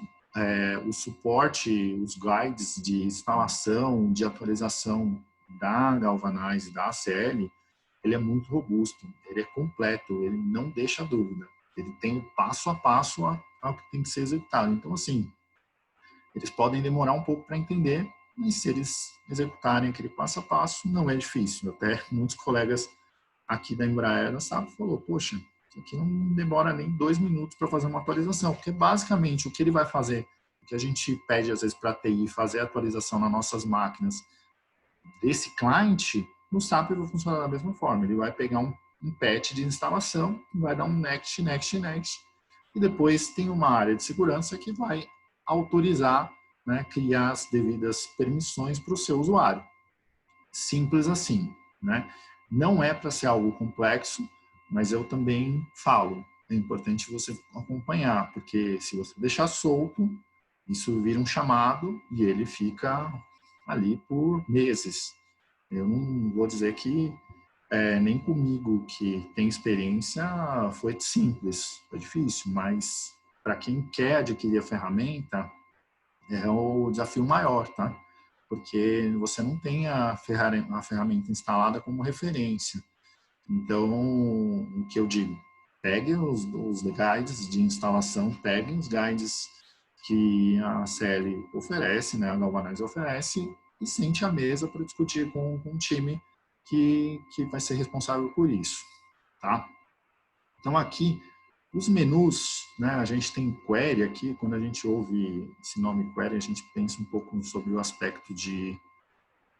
o suporte, os guides de instalação, de atualização da Galvanize, da ACL, ele é muito robusto, ele é completo, ele não deixa dúvida, ele tem o passo a passo ao que tem que ser executado. Então, assim, eles podem demorar um pouco para entender, mas se eles executarem aquele passo a passo, não é difícil. Até muitos colegas aqui da Embraer, sabe, falou, poxa, isso aqui não demora nem 2 minutos para fazer uma atualização, porque basicamente o que ele vai fazer, o que a gente pede às vezes para a TI fazer a atualização nas nossas máquinas desse client, no SAP vai funcionar da mesma forma. Ele vai pegar um patch de instalação, vai dar um next, next, next, e depois tem uma área de segurança que vai autorizar, né, criar as devidas permissões para o seu usuário. Simples assim, né? Não é para ser algo complexo, mas eu também falo, é importante você acompanhar, porque se você deixar solto, isso vira um chamado e ele fica ali por meses. Eu não vou dizer que nem comigo, que tem experiência, foi simples, foi difícil, mas para quem quer adquirir a ferramenta, é o desafio maior, tá? Porque você não tem a ferramenta instalada como referência. Então, o que eu digo, pegue os guides de instalação, peguem os guides que a CL oferece, né, a Galvanize oferece, e sente à mesa para discutir com um time que vai ser responsável por isso, tá? Então, aqui, os menus, né, a gente tem query aqui, quando a gente ouve esse nome query, a gente pensa um pouco sobre o aspecto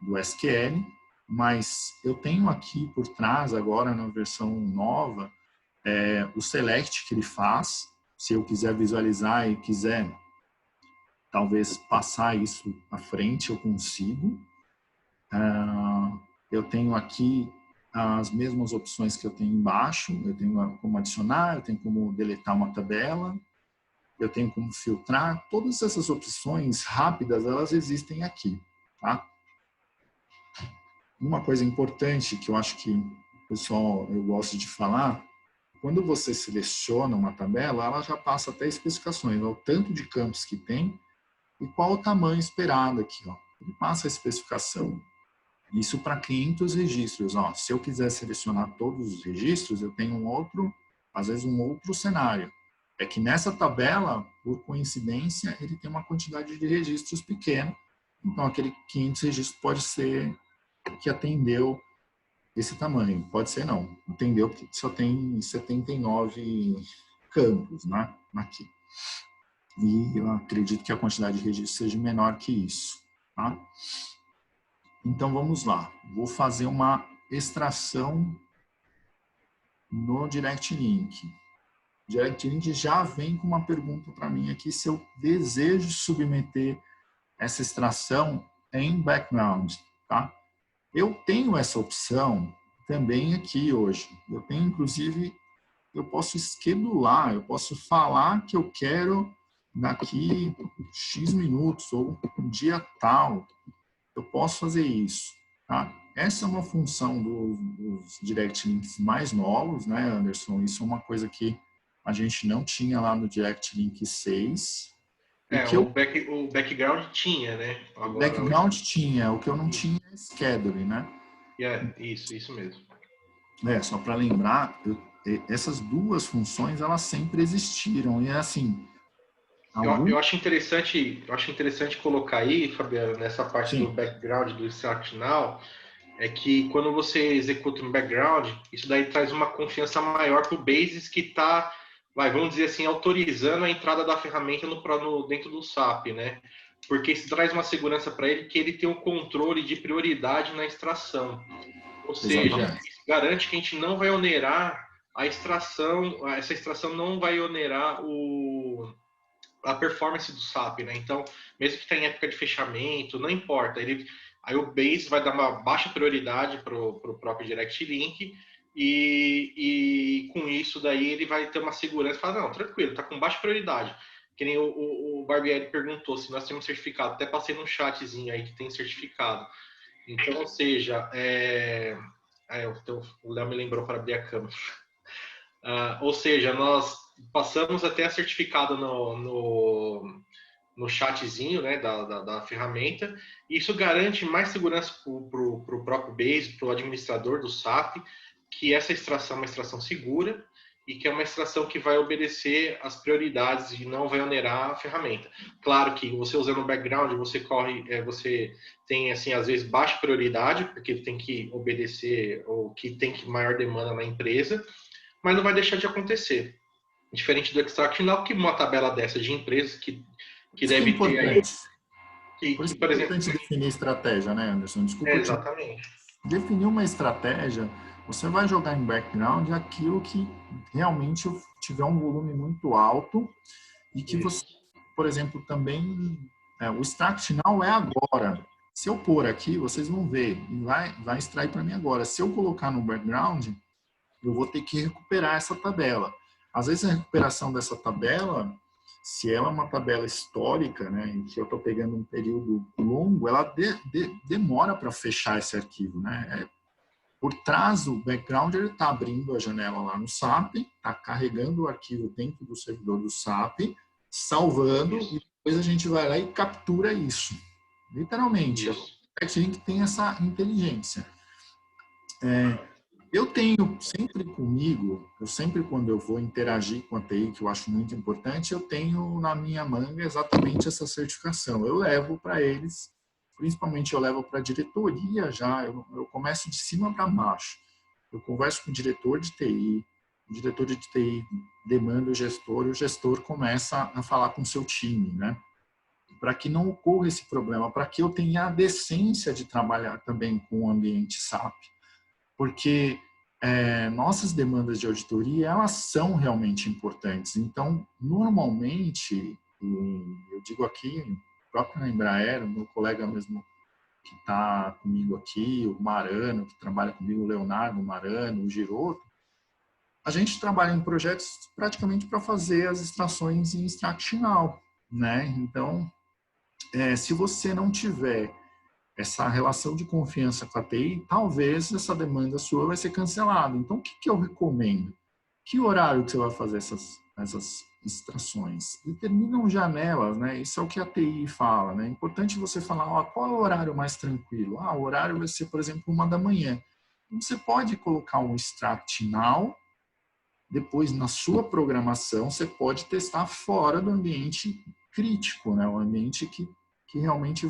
do SQL, mas eu tenho aqui por trás, agora na versão nova, o select que ele faz. Se eu quiser visualizar e quiser talvez passar isso à frente, eu consigo. Eu tenho aqui as mesmas opções que eu tenho embaixo, eu tenho como adicionar, eu tenho como deletar uma tabela, eu tenho como filtrar. Todas essas opções rápidas, elas existem aqui, tá? Uma coisa importante que eu acho que, pessoal, eu gosto de falar, quando você seleciona uma tabela, ela já passa até especificações, o tanto de campos que tem e qual o tamanho esperado aqui, ó. Ele passa a especificação. Isso para 500 registros, ó. Se eu quiser selecionar todos os registros, eu tenho às vezes um outro cenário. É que nessa tabela, por coincidência, ele tem uma quantidade de registros pequena. Então, aquele 500 registros pode ser que atendeu esse tamanho. Pode ser não. Atendeu porque só tem 79 campos, né? Aqui. E eu acredito que a quantidade de registros seja menor que isso, tá? Então, vamos lá. Vou fazer uma extração no Direct Link. O Direct Link já vem com uma pergunta para mim aqui se eu desejo submeter essa extração em background, tá? Eu tenho essa opção também aqui hoje. Eu tenho, inclusive, eu posso schedular, eu posso falar que eu quero daqui X minutos ou um dia tal. Eu posso fazer isso, tá? Essa é uma função dos Direct Links mais novos, né, Anderson? Isso é uma coisa que a gente não tinha lá no Direct Link 6. O background tinha, né? O background tinha, o que eu não tinha é schedule, né? Isso mesmo. Só para lembrar, essas duas funções, elas sempre existiram. E é assim... Eu acho interessante colocar aí, Fabiano, nessa parte Sim. do background do Start Now, é que quando você executa um background, isso daí traz uma confiança maior para o Basis que está, vamos dizer assim, autorizando a entrada da ferramenta dentro do SAP, né? Porque isso traz uma segurança para ele que ele tem um controle de prioridade na extração. Ou seja, isso garante que a gente não vai onerar a extração, essa extração não vai onerar a performance do SAP, né? Então, mesmo que está em época de fechamento, não importa. Aí o Base vai dar uma baixa prioridade para o próprio Direct Link e com isso daí ele vai ter uma segurança. Fala, não, tranquilo, está com baixa prioridade. Que nem o Barbieri perguntou se nós temos certificado. Até passei num chatzinho aí que tem certificado. Então, ou seja, o Léo me lembrou para abrir a câmera. Ou seja, nós passamos até a certificado no chatzinho, né, da ferramenta. E isso garante mais segurança para o próprio Base, para o administrador do SAP, que essa extração é uma extração segura e que é uma extração que vai obedecer às prioridades e não vai onerar a ferramenta. Claro que você usando o background, você tem, assim, às vezes, baixa prioridade, porque ele tem que obedecer ou que tem que maior demanda na empresa, mas não vai deixar de acontecer. Diferente do Extract Now, que uma tabela dessa de empresas que deve ter aí... Por isso que é importante definir estratégia, né, Anderson? Desculpa. Exatamente. Definir uma estratégia, você vai jogar em background aquilo que realmente tiver um volume muito alto e que você, por exemplo, também... o Extract Now é agora. Se eu pôr aqui, vocês vão ver, vai extrair para mim agora. Se eu colocar no background, eu vou ter que recuperar essa tabela. Às vezes a recuperação dessa tabela, se ela é uma tabela histórica, né, em que eu estou pegando um período longo, ela demora para fechar esse arquivo, né? Por trás do background, ele está abrindo a janela lá no SAP, está carregando o arquivo dentro do servidor do SAP, salvando, e depois a gente vai lá e captura isso. Literalmente, o Direct Link tem essa inteligência. Eu tenho sempre comigo, quando eu vou interagir com a TI, que eu acho muito importante, eu tenho na minha manga exatamente essa certificação. Eu levo para eles, principalmente eu levo para a diretoria já, eu começo de cima para baixo. Eu converso com o diretor de TI, o diretor de TI demanda o gestor, e o gestor começa a falar com o seu time, né? Para que não ocorra esse problema, para que eu tenha a decência de trabalhar também com o ambiente SAP. Porque nossas demandas de auditoria, elas são realmente importantes. Então, normalmente, eu digo aqui, o próprio na Embraer, o meu colega mesmo que está comigo aqui, o Marano, que trabalha comigo, o Leonardo, o Marano, o Giroto, a gente trabalha em projetos praticamente para fazer as extrações em extract final, né? Então, se você não tiver essa relação de confiança com a TI, talvez essa demanda sua vai ser cancelada. Então, o que eu recomendo? Que horário que você vai fazer essas extrações? Determinam janelas, né? Isso é o que a TI fala, né? É importante você falar, ó, qual é o horário mais tranquilo? Ah, o horário vai ser, por exemplo, 1h. Então, você pode colocar um extract now, depois na sua programação você pode testar fora do ambiente crítico, né? O ambiente que realmente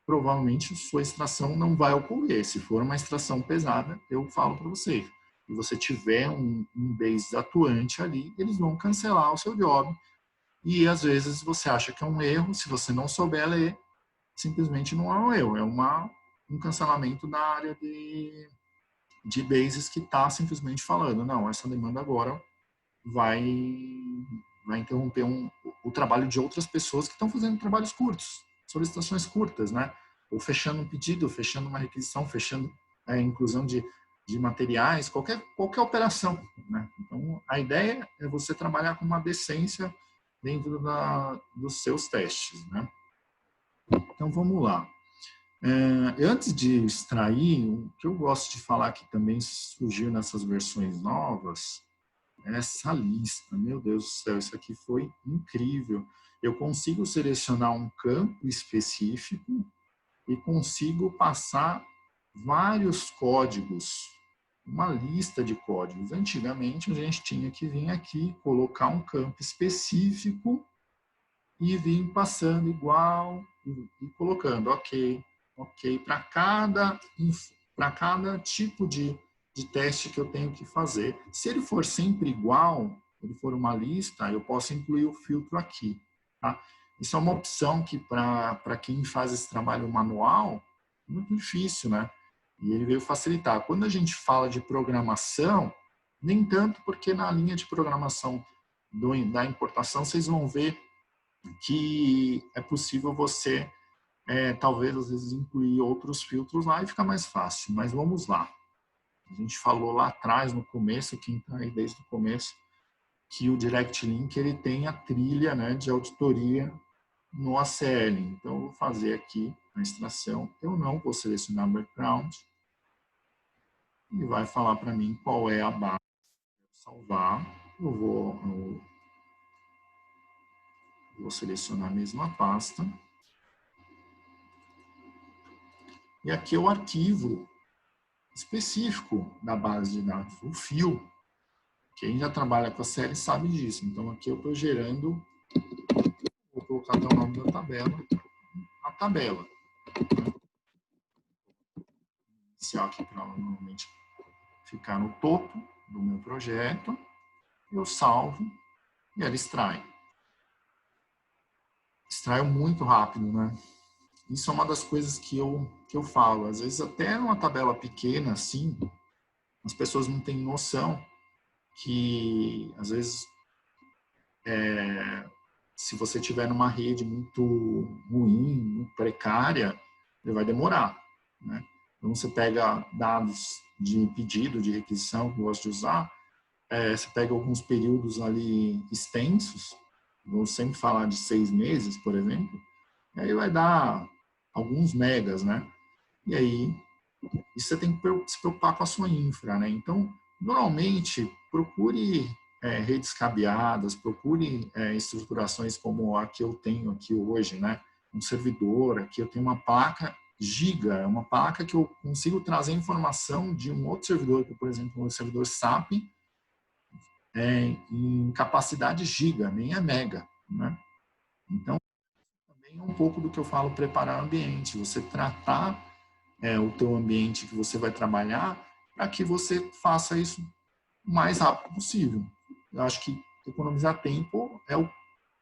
provavelmente sua extração não vai ocorrer. Se for uma extração pesada, eu falo para você, e você tiver um base atuante ali, eles vão cancelar o seu job. E às vezes você acha que é um erro, se você não souber ler, simplesmente não é um erro, é um cancelamento da área de bases que está simplesmente falando, não, essa demanda agora vai interromper o trabalho de outras pessoas que estão fazendo trabalhos curtos, solicitações curtas, né? Ou fechando um pedido, fechando uma requisição, fechando a inclusão de materiais, qualquer operação, né? Então, a ideia é você trabalhar com uma decência dentro dos seus testes, né? Então, vamos lá. Antes de extrair, o que eu gosto de falar que também surgiu nessas versões novas, essa lista, meu Deus do céu, isso aqui foi incrível. Eu consigo selecionar um campo específico e consigo passar vários códigos, uma lista de códigos. Antigamente, a gente tinha que vir aqui, colocar um campo específico e vir passando igual e colocando, ok, para cada tipo de teste que eu tenho que fazer. Se ele for sempre igual, ele for uma lista, eu posso incluir o filtro aqui. Tá? Isso é uma opção que, para quem faz esse trabalho manual, é muito difícil, né? E ele veio facilitar. Quando a gente fala de programação, nem tanto, porque na linha de programação da importação, vocês vão ver que é possível você, talvez, às vezes, incluir outros filtros lá e fica mais fácil. Mas vamos lá. A gente falou lá atrás, no começo, quem está aí desde o começo, que o Direct Link ele tem a trilha, né, de auditoria no ACL. Então, eu vou fazer aqui a extração. Eu não vou selecionar background. Ele vai falar para mim qual é a base que eu vou salvar. Eu vou selecionar a mesma pasta. E aqui é o arquivo específico da base de dados, o fio. Quem já trabalha com a série sabe disso. Então, aqui eu estou gerando, vou colocar até o nome da tabela, a tabela. Iniciar aqui para normalmente ficar no topo do meu projeto. Eu salvo e ela extrai. Extrai muito rápido, né? Isso é uma das coisas que eu falo. Às vezes, até numa tabela pequena, assim, as pessoas não têm noção que, às vezes, se você tiver numa rede muito ruim, muito precária, ele vai demorar, né? Então, você pega dados de pedido, de requisição, que eu gosto de usar, você pega alguns períodos ali extensos, vou sempre falar de 6 meses, por exemplo, e aí vai dar alguns megas, né? E aí, isso você tem que se preocupar com a sua infra, né? Então, normalmente, procure redes cabeadas, procure estruturações como a que eu tenho aqui hoje, né? Um servidor, aqui eu tenho uma placa giga, uma placa que eu consigo trazer informação de um outro servidor, que, por exemplo, um servidor SAP, em capacidade giga, nem é mega, né? Então, também é um pouco do que eu falo, preparar o ambiente, você tratar o teu ambiente que você vai trabalhar para que você faça isso o mais rápido possível. Eu acho que economizar tempo é o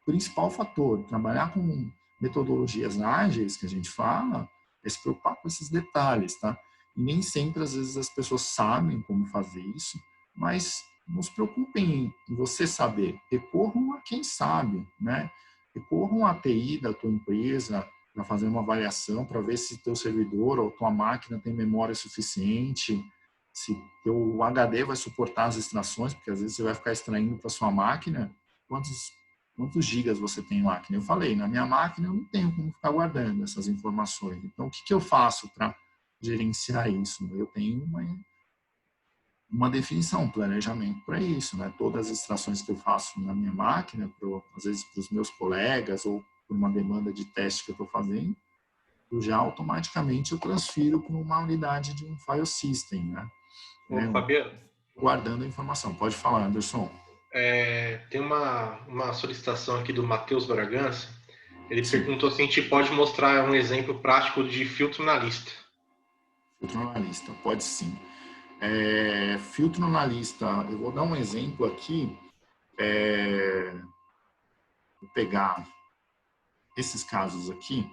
principal fator. Trabalhar com metodologias ágeis, que a gente fala, é se preocupar com esses detalhes, tá? E nem sempre, às vezes, as pessoas sabem como fazer isso, mas não se preocupem em você saber. Recorram a quem sabe, né? Recorram à TI da tua empresa para fazer uma avaliação, para ver se teu servidor ou tua máquina tem memória suficiente. se o HD vai suportar as extrações, porque às vezes você vai ficar extraindo para sua máquina, quantos gigas você tem lá? Que nem eu falei, na minha máquina eu não tenho como ficar guardando essas informações. Então, o que eu faço para gerenciar isso? Eu tenho uma definição, um planejamento para isso, né? Todas as extrações que eu faço na minha máquina, às vezes para os meus colegas ou por uma demanda de teste que eu estou fazendo, já automaticamente eu transfiro para uma unidade de um file system, né? Ô, Fabiano, Guardando a informação. Pode falar, Anderson. tem uma solicitação aqui do Matheus Bragança. Ele Sim. perguntou se a gente pode mostrar um exemplo prático de filtro na lista. Filtro na lista, pode sim. Filtro na lista, eu vou dar um exemplo aqui. Vou pegar esses casos aqui,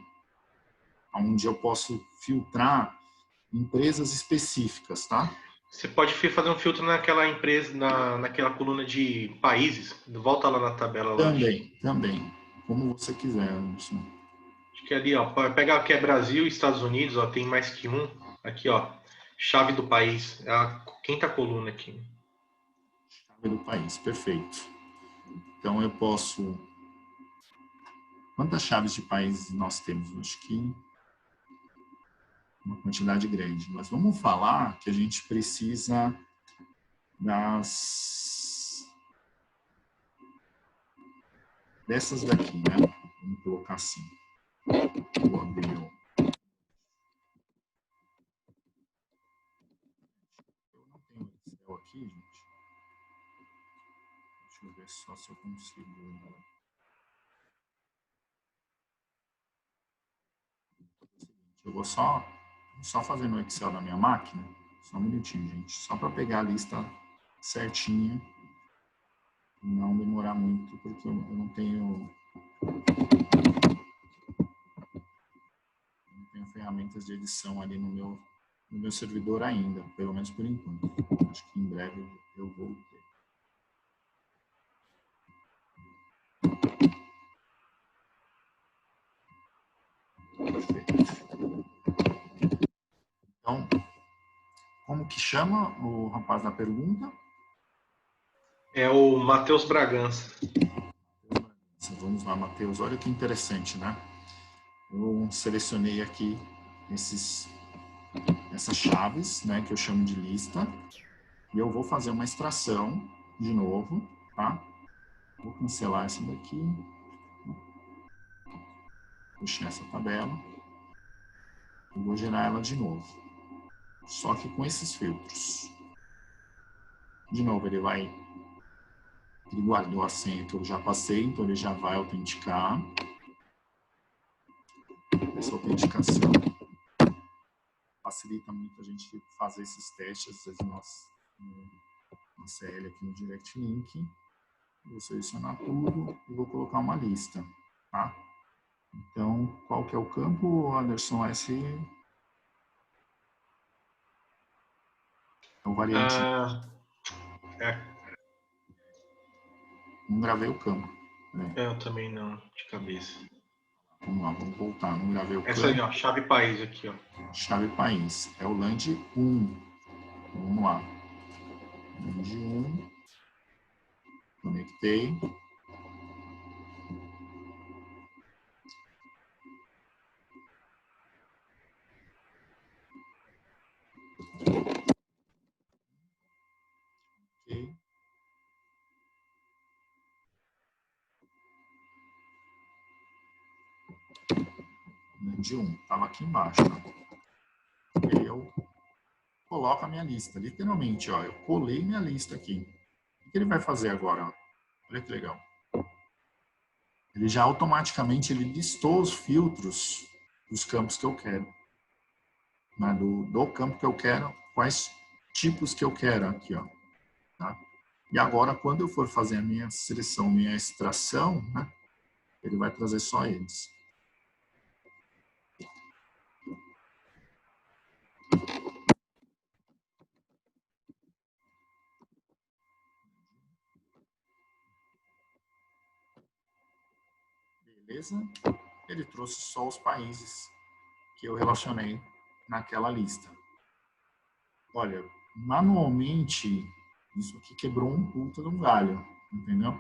onde eu posso filtrar empresas específicas, tá? Você pode fazer um filtro naquela empresa, naquela coluna de países. Volta lá na tabela lá. Também. Como você quiser, Anderson. Acho que ali, ó, pega aqui é Brasil e Estados Unidos, ó, tem mais que um. Aqui, ó, chave do país. É a quinta coluna aqui. Chave do país, perfeito. Então eu posso... Quantas chaves de países nós temos? Acho que uma quantidade grande. Mas vamos falar que a gente precisa dessas daqui, né? Vamos colocar assim. Vou abrir o... Eu não tenho Excel aqui, gente. Deixa eu ver só se eu consigo... Eu vou só fazer no Excel da minha máquina. Só um minutinho, gente. Só para pegar a lista certinha. E não demorar muito, porque eu não tenho ferramentas de edição ali no meu servidor ainda, pelo menos por enquanto. Acho que em breve eu vou ter. Perfeito. Então, como que chama o rapaz da pergunta? É o Matheus Bragança. Vamos lá, Matheus. Olha que interessante, né? Eu selecionei aqui essas chaves, né, que eu chamo de lista, e eu vou fazer uma extração de novo, tá? Vou cancelar essa daqui, puxar essa tabela, e vou gerar ela de novo, só que com esses filtros. De novo, ele guardou a senha que eu já passei, então ele já vai autenticar. Essa autenticação facilita muito a gente fazer esses testes, às vezes na CL aqui no Direct Link. Vou selecionar tudo e vou colocar uma lista, tá? Então, qual que é o campo, Anderson? Esse é o variante. Não gravei o campo. Né? Eu também não, de cabeça. Vamos lá, vamos voltar. Não gravei o campo. Essa aí, ó, chave país aqui, ó. Chave país. É o LAND 1. Vamos lá. LAND 1. Conectei. Ok. LAND 1. Estava aqui embaixo. Tá? E aí eu coloco a minha lista. Literalmente, ó, eu colei minha lista aqui. O que ele vai fazer agora? Olha que legal. Ele já automaticamente ele listou os filtros dos campos que eu quero. Né? Do campo que eu quero, quais tipos que eu quero aqui, ó. Tá? E agora, quando eu for fazer a minha seleção, minha extração, né, ele vai trazer só eles. Beleza? Ele trouxe só os países que eu relacionei naquela lista. Olha, manualmente, isso aqui quebrou um puta de um galho, entendeu?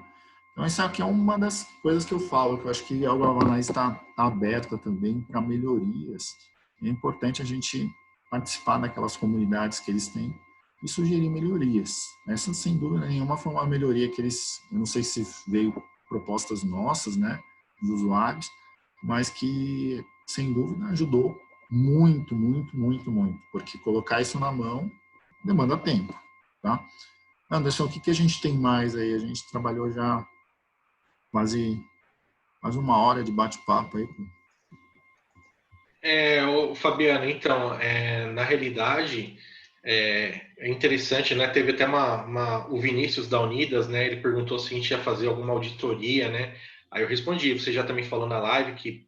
Então, essa aqui é uma das coisas que eu falo, que eu acho que a Galvanize está aberta também para melhorias. É importante a gente participar daquelas comunidades que eles têm e sugerir melhorias. Essa, sem dúvida nenhuma, foi uma melhoria que eles, eu não sei se veio propostas nossas, né, dos usuários, mas que, sem dúvida, ajudou muito, muito, muito, muito, porque colocar isso na mão demanda tempo, tá? Anderson, o que a gente tem mais aí? A gente trabalhou já quase uma hora de bate-papo aí. Fabiano, então, na realidade, é interessante, né? Teve até o Vinícius da Unidas, né? Ele perguntou se a gente ia fazer alguma auditoria, né? Aí eu respondi, você já também falou na live que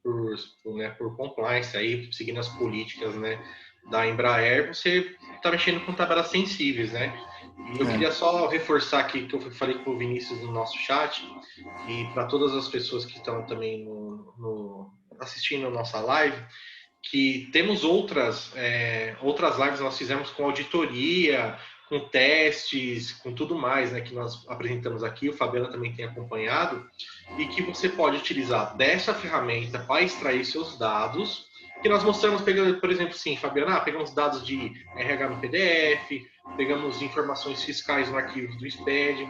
por compliance, aí, seguindo as políticas, né, da Embraer, você está mexendo com tabelas sensíveis, né? E eu queria só reforçar aqui que eu falei com o Vinícius no nosso chat, e para todas as pessoas que estão também assistindo a nossa live, que temos outras lives nós fizemos com auditoria, com testes, com tudo mais, né, que nós apresentamos aqui, o Fabiano também tem acompanhado, e que você pode utilizar dessa ferramenta para extrair seus dados, que nós mostramos, pegando, por exemplo, sim, Fabiano, pegamos dados de RH no PDF, pegamos informações fiscais no arquivo do SPED,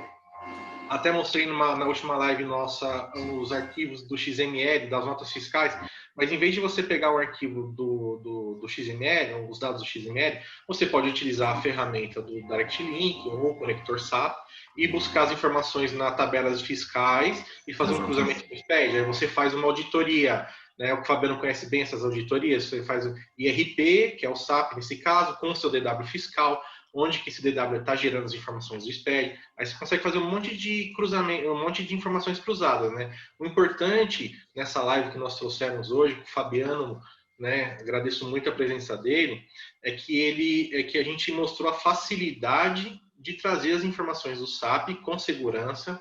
até mostrei na última live nossa os arquivos do XML, das notas fiscais, mas em vez de você pegar o arquivo do XML, os dados do XML, você pode utilizar a ferramenta do Direct Link ou o conector SAP e buscar as informações nas tabelas fiscais e fazer um cruzamento com o SPED. Aí você faz uma auditoria, né? O que o Fabiano conhece bem essas auditorias, você faz o IRP, que é o SAP nesse caso, com o seu DW fiscal, onde que esse DW está gerando as informações do SPED. Aí você consegue fazer um monte de cruzamento, um monte de informações cruzadas, né? O importante nessa live que nós trouxemos hoje, com o Fabiano, né? Agradeço muito a presença dele, é que a gente mostrou a facilidade de trazer as informações do SAP com segurança.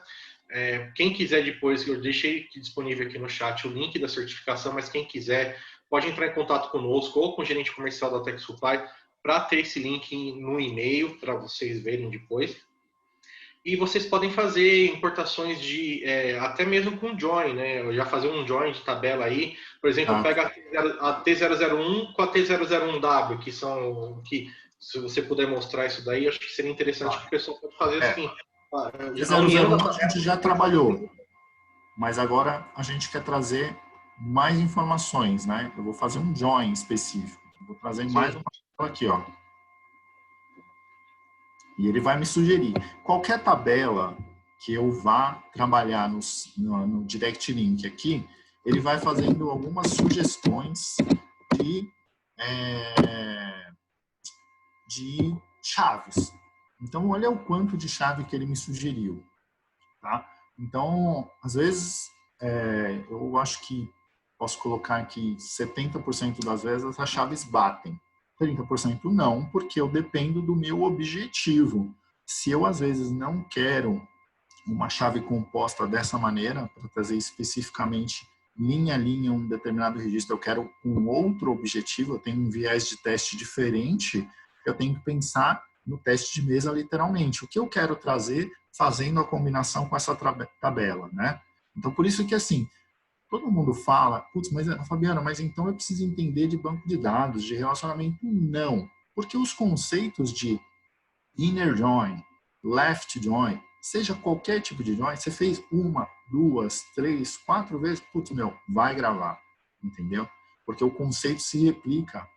Quem quiser depois, eu deixei disponível aqui no chat o link da certificação, mas quem quiser pode entrar em contato conosco ou com o gerente comercial da Tech Supply para ter esse link no e-mail para vocês verem depois. E vocês podem fazer importações de até mesmo com join, né? Eu já fazer um join de tabela aí, por exemplo, pega a T001 com a T001W, que são se você puder mostrar isso daí, acho que seria interessante que o pessoal pode fazer assim. T001 a gente já trabalhou, mas agora a gente quer trazer mais informações, né? Eu vou fazer um join específico, vou trazer mais uma aqui, ó. E ele vai me sugerir qualquer tabela que eu vá trabalhar no Direct Link aqui, ele vai fazendo algumas sugestões de chaves. Então, olha o quanto de chave que ele me sugeriu, tá? Então, às vezes, eu acho que posso colocar aqui 70% das vezes essas chaves batem. 30% não, porque eu dependo do meu objetivo. Se eu, às vezes, não quero uma chave composta dessa maneira, para trazer especificamente linha a linha um determinado registro, eu quero um outro objetivo, eu tenho um viés de teste diferente, eu tenho que pensar no teste de mesa literalmente. O que eu quero trazer fazendo a combinação com essa tabela, né? Então, por isso que, assim, todo mundo fala, putz, mas Fabiana, mas então eu preciso entender de banco de dados, de relacionamento? Não, porque os conceitos de inner join, left join, seja qualquer tipo de join, você fez 1, 2, 3, 4 vezes, putz, vai gravar, entendeu? Porque o conceito se replica,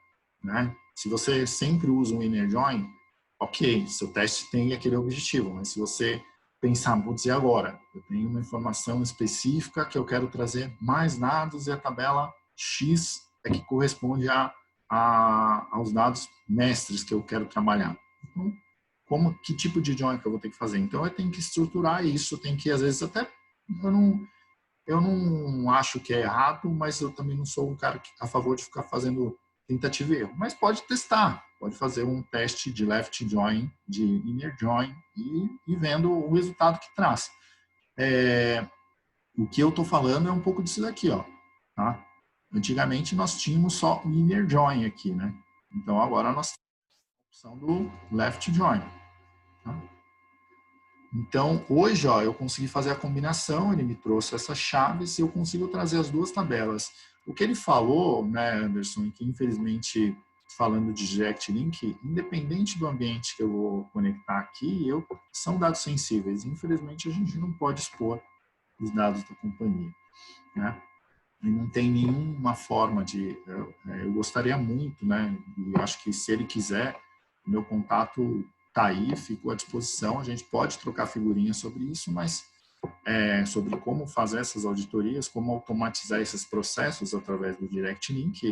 né? Se você sempre usa um inner join, ok, seu teste tem aquele objetivo, mas se você pensar, vou dizer agora, eu tenho uma informação específica que eu quero trazer mais dados e a tabela X é que corresponde aos dados mestres que eu quero trabalhar. Então, que tipo de join que eu vou ter que fazer? Então, eu tenho que estruturar isso, tem que, às vezes, até... Eu não acho que é errado, mas eu também não sou um cara a favor de ficar fazendo tentativa e erro. Mas pode testar, pode fazer um teste de left join, de inner join e vendo o resultado que traz. O que eu estou falando é um pouco disso daqui, ó. Tá? Antigamente nós tínhamos só o inner join aqui, né? Então agora nós temos opção do left join. Tá? Então, hoje, ó, eu consegui fazer a combinação, ele me trouxe essas chaves e eu consigo trazer as duas tabelas. O que ele falou, né, Anderson, que infelizmente, falando de Direct Link, independente do ambiente que eu vou conectar aqui, são dados sensíveis. Infelizmente, a gente não pode expor os dados da companhia, né? E não tem nenhuma forma de... Eu gostaria muito, né, e acho que se ele quiser, meu contato está aí, fico à disposição, a gente pode trocar figurinhas sobre isso, mas sobre como fazer essas auditorias, como automatizar esses processos através do Direct Link,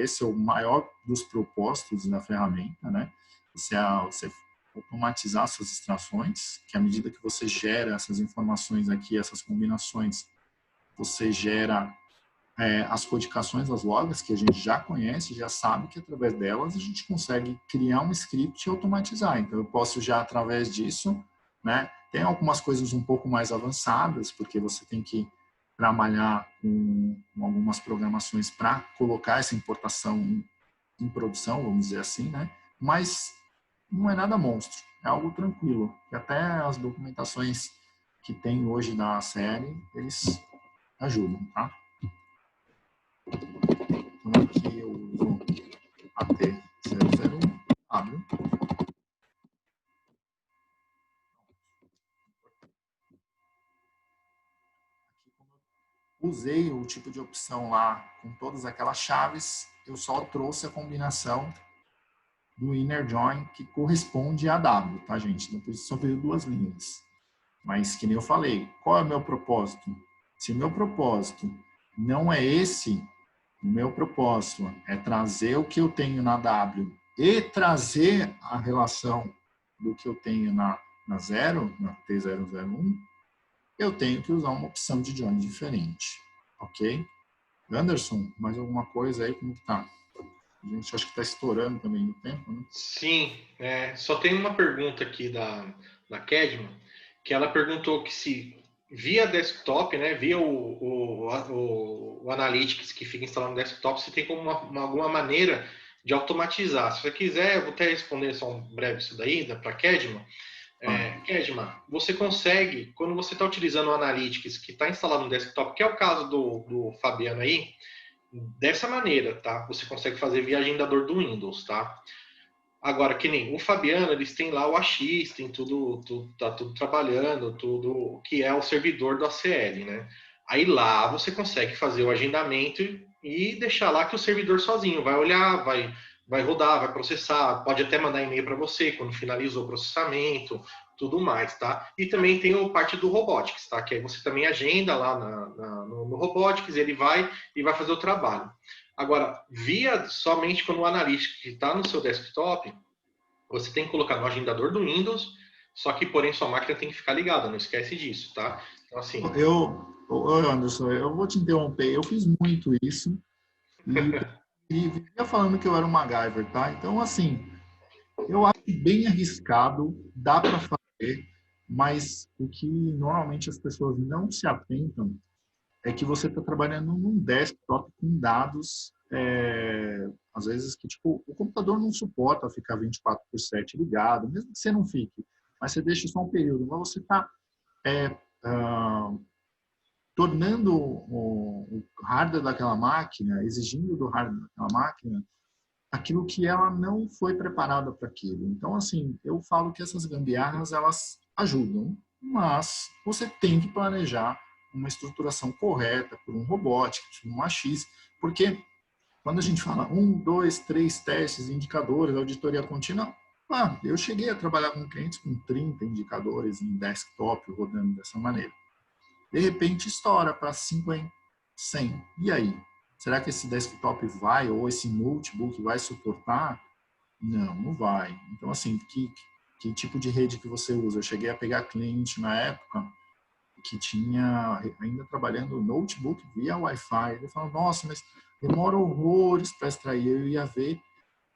esse é o maior dos propósitos da ferramenta, né? Você automatizar suas extrações, que à medida que você gera essas informações aqui, essas combinações, você gera as codificações, as logs, que a gente já conhece, já sabe que através delas a gente consegue criar um script e automatizar. Então, eu posso já, através disso, né? Tem algumas coisas um pouco mais avançadas, porque você tem que trabalhar com algumas programações para colocar essa importação em produção, vamos dizer assim, né? Mas não é nada monstro, é algo tranquilo. E até as documentações que tem hoje na série, eles ajudam, tá? Então, aqui eu uso AT001, abro. Aqui, como eu usei o tipo de opção lá com todas aquelas chaves, eu só trouxe a combinação do inner join que corresponde a W, tá, gente? Depois só veio duas linhas. Mas, que nem eu falei, qual é o meu propósito? Se o meu propósito não é esse, o meu propósito é trazer o que eu tenho na W e trazer a relação do que eu tenho na 0, na T001, eu tenho que usar uma opção de join diferente, ok? Anderson, mais alguma coisa aí? Como que tá? A gente acha que está estourando também no tempo, né? Sim, só tem uma pergunta aqui da Kedma, que ela perguntou que se via desktop, né, via o Analytics que fica instalado no desktop, se tem como alguma maneira de automatizar. Se você quiser, eu vou até responder só um breve isso daí, para a Kedma. Kedma, você consegue, quando você está utilizando o Analytics que está instalado no desktop, que é o caso do Fabiano aí, dessa maneira, tá? Você consegue fazer via agendador do Windows, tá? Agora, que nem o Fabiano, eles têm lá o AX, tem tá tudo trabalhando, tudo que é o servidor do ACL, né? Aí lá você consegue fazer o agendamento e deixar lá que o servidor sozinho vai olhar, vai rodar, vai processar, pode até mandar e-mail para você quando finalizou o processamento, tudo mais, tá? E também tem a parte do Robotics, tá? Que aí você também agenda lá no Robotics, ele vai e vai fazer o trabalho. Agora, via somente quando o analista que está no seu desktop, você tem que colocar no agendador do Windows, só que, porém, sua máquina tem que ficar ligada, não esquece disso, tá? Então, assim... Anderson, eu vou te interromper. Eu fiz muito isso e vivia falando que eu era um MacGyver, tá? Então, assim, eu acho bem arriscado, dá para fazer, mas o que normalmente as pessoas não se atentam é que você está trabalhando num desktop com dados, às vezes que tipo, o computador não suporta ficar 24/7 ligado, mesmo que você não fique, mas você deixa só um período, mas você está tornando o hardware daquela máquina, exigindo do hardware daquela máquina, aquilo que ela não foi preparada para aquilo. Então, assim, eu falo que essas gambiarras, elas ajudam, mas você tem que planejar uma estruturação correta por um Robotics, um AX, porque quando a gente fala 1, 2, 3 testes, indicadores, auditoria contínua, eu cheguei a trabalhar com clientes com 30 indicadores em desktop rodando dessa maneira. De repente estoura para 50, 100. E aí? Será que esse desktop vai, ou esse notebook vai suportar? Não, não vai. Então, assim, que tipo de rede que você usa? Eu cheguei a pegar cliente na época que tinha, ainda trabalhando no notebook via Wi-Fi. Ele falou, nossa, mas demora horrores para extrair. Eu ia ver,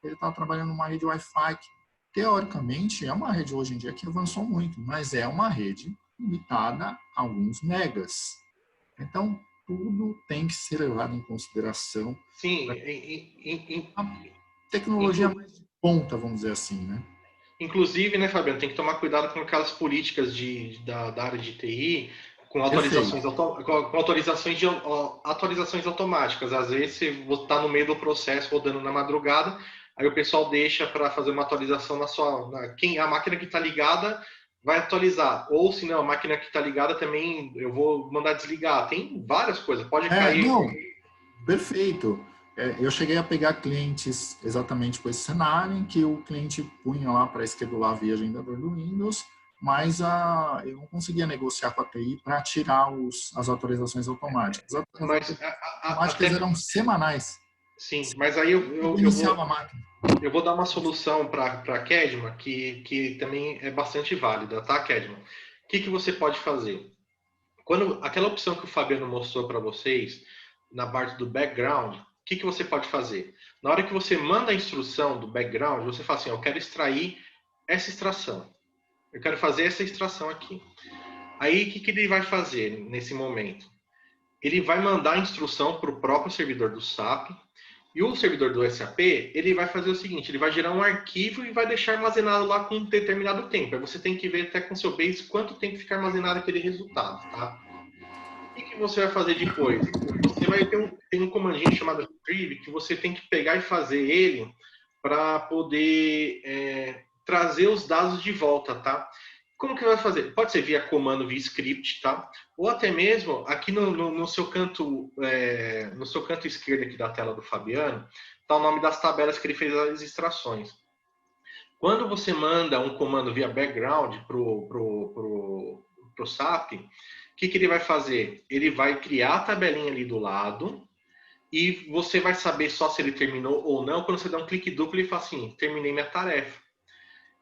ele estava trabalhando numa rede Wi-Fi que, teoricamente, é uma rede hoje em dia que avançou muito, mas é uma rede limitada a alguns megas. Então, tudo tem que ser levado em consideração. Sim, A tecnologia mais ponta, vamos dizer assim, né? Inclusive, né, Fabiano, tem que tomar cuidado com aquelas políticas da área de TI, com Perfeito. atualizações automáticas. Às vezes você está no meio do processo rodando na madrugada, aí o pessoal deixa para fazer uma atualização a máquina que está ligada vai atualizar. Ou se não, a máquina que está ligada também eu vou mandar desligar. Tem várias coisas, pode cair. Não, perfeito. Eu cheguei a pegar clientes exatamente com esse cenário, em que o cliente punha lá para esquedular via agendador do Windows, mas eu não conseguia negociar com a TI para tirar as atualizações automáticas. As Mas automáticas até eram semanais. sim, mas aí Eu iniciava a máquina. eu vou dar uma solução para a Kedma que também é bastante válida, tá, Kedma? O que você pode fazer? Quando aquela opção que o Fabiano mostrou para vocês, na parte do background, o que você pode fazer? Na hora que você manda a instrução do background, você fala assim: eu quero extrair essa extração. Eu quero fazer essa extração aqui. Aí, o que ele vai fazer nesse momento? Ele vai mandar a instrução para o próprio servidor do SAP, e o servidor do SAP, ele vai fazer o seguinte, ele vai gerar um arquivo e vai deixar armazenado lá com um determinado tempo. Aí você tem que ver até com o seu base quanto tempo fica armazenado aquele resultado, tá? O que você vai fazer depois? Você vai ter tem um comandinho chamado retrieve que você tem que pegar e fazer ele para poder trazer os dados de volta, tá? Como que vai fazer? Pode ser via comando, via script, tá? Ou até mesmo aqui no seu canto, no seu canto esquerdo aqui da tela do Fabiano, tá o nome das tabelas que ele fez as extrações. Quando você manda um comando via background pro SAP, o que ele vai fazer? Ele vai criar a tabelinha ali do lado e você vai saber só se ele terminou ou não quando você dá um clique duplo e fala assim, terminei minha tarefa.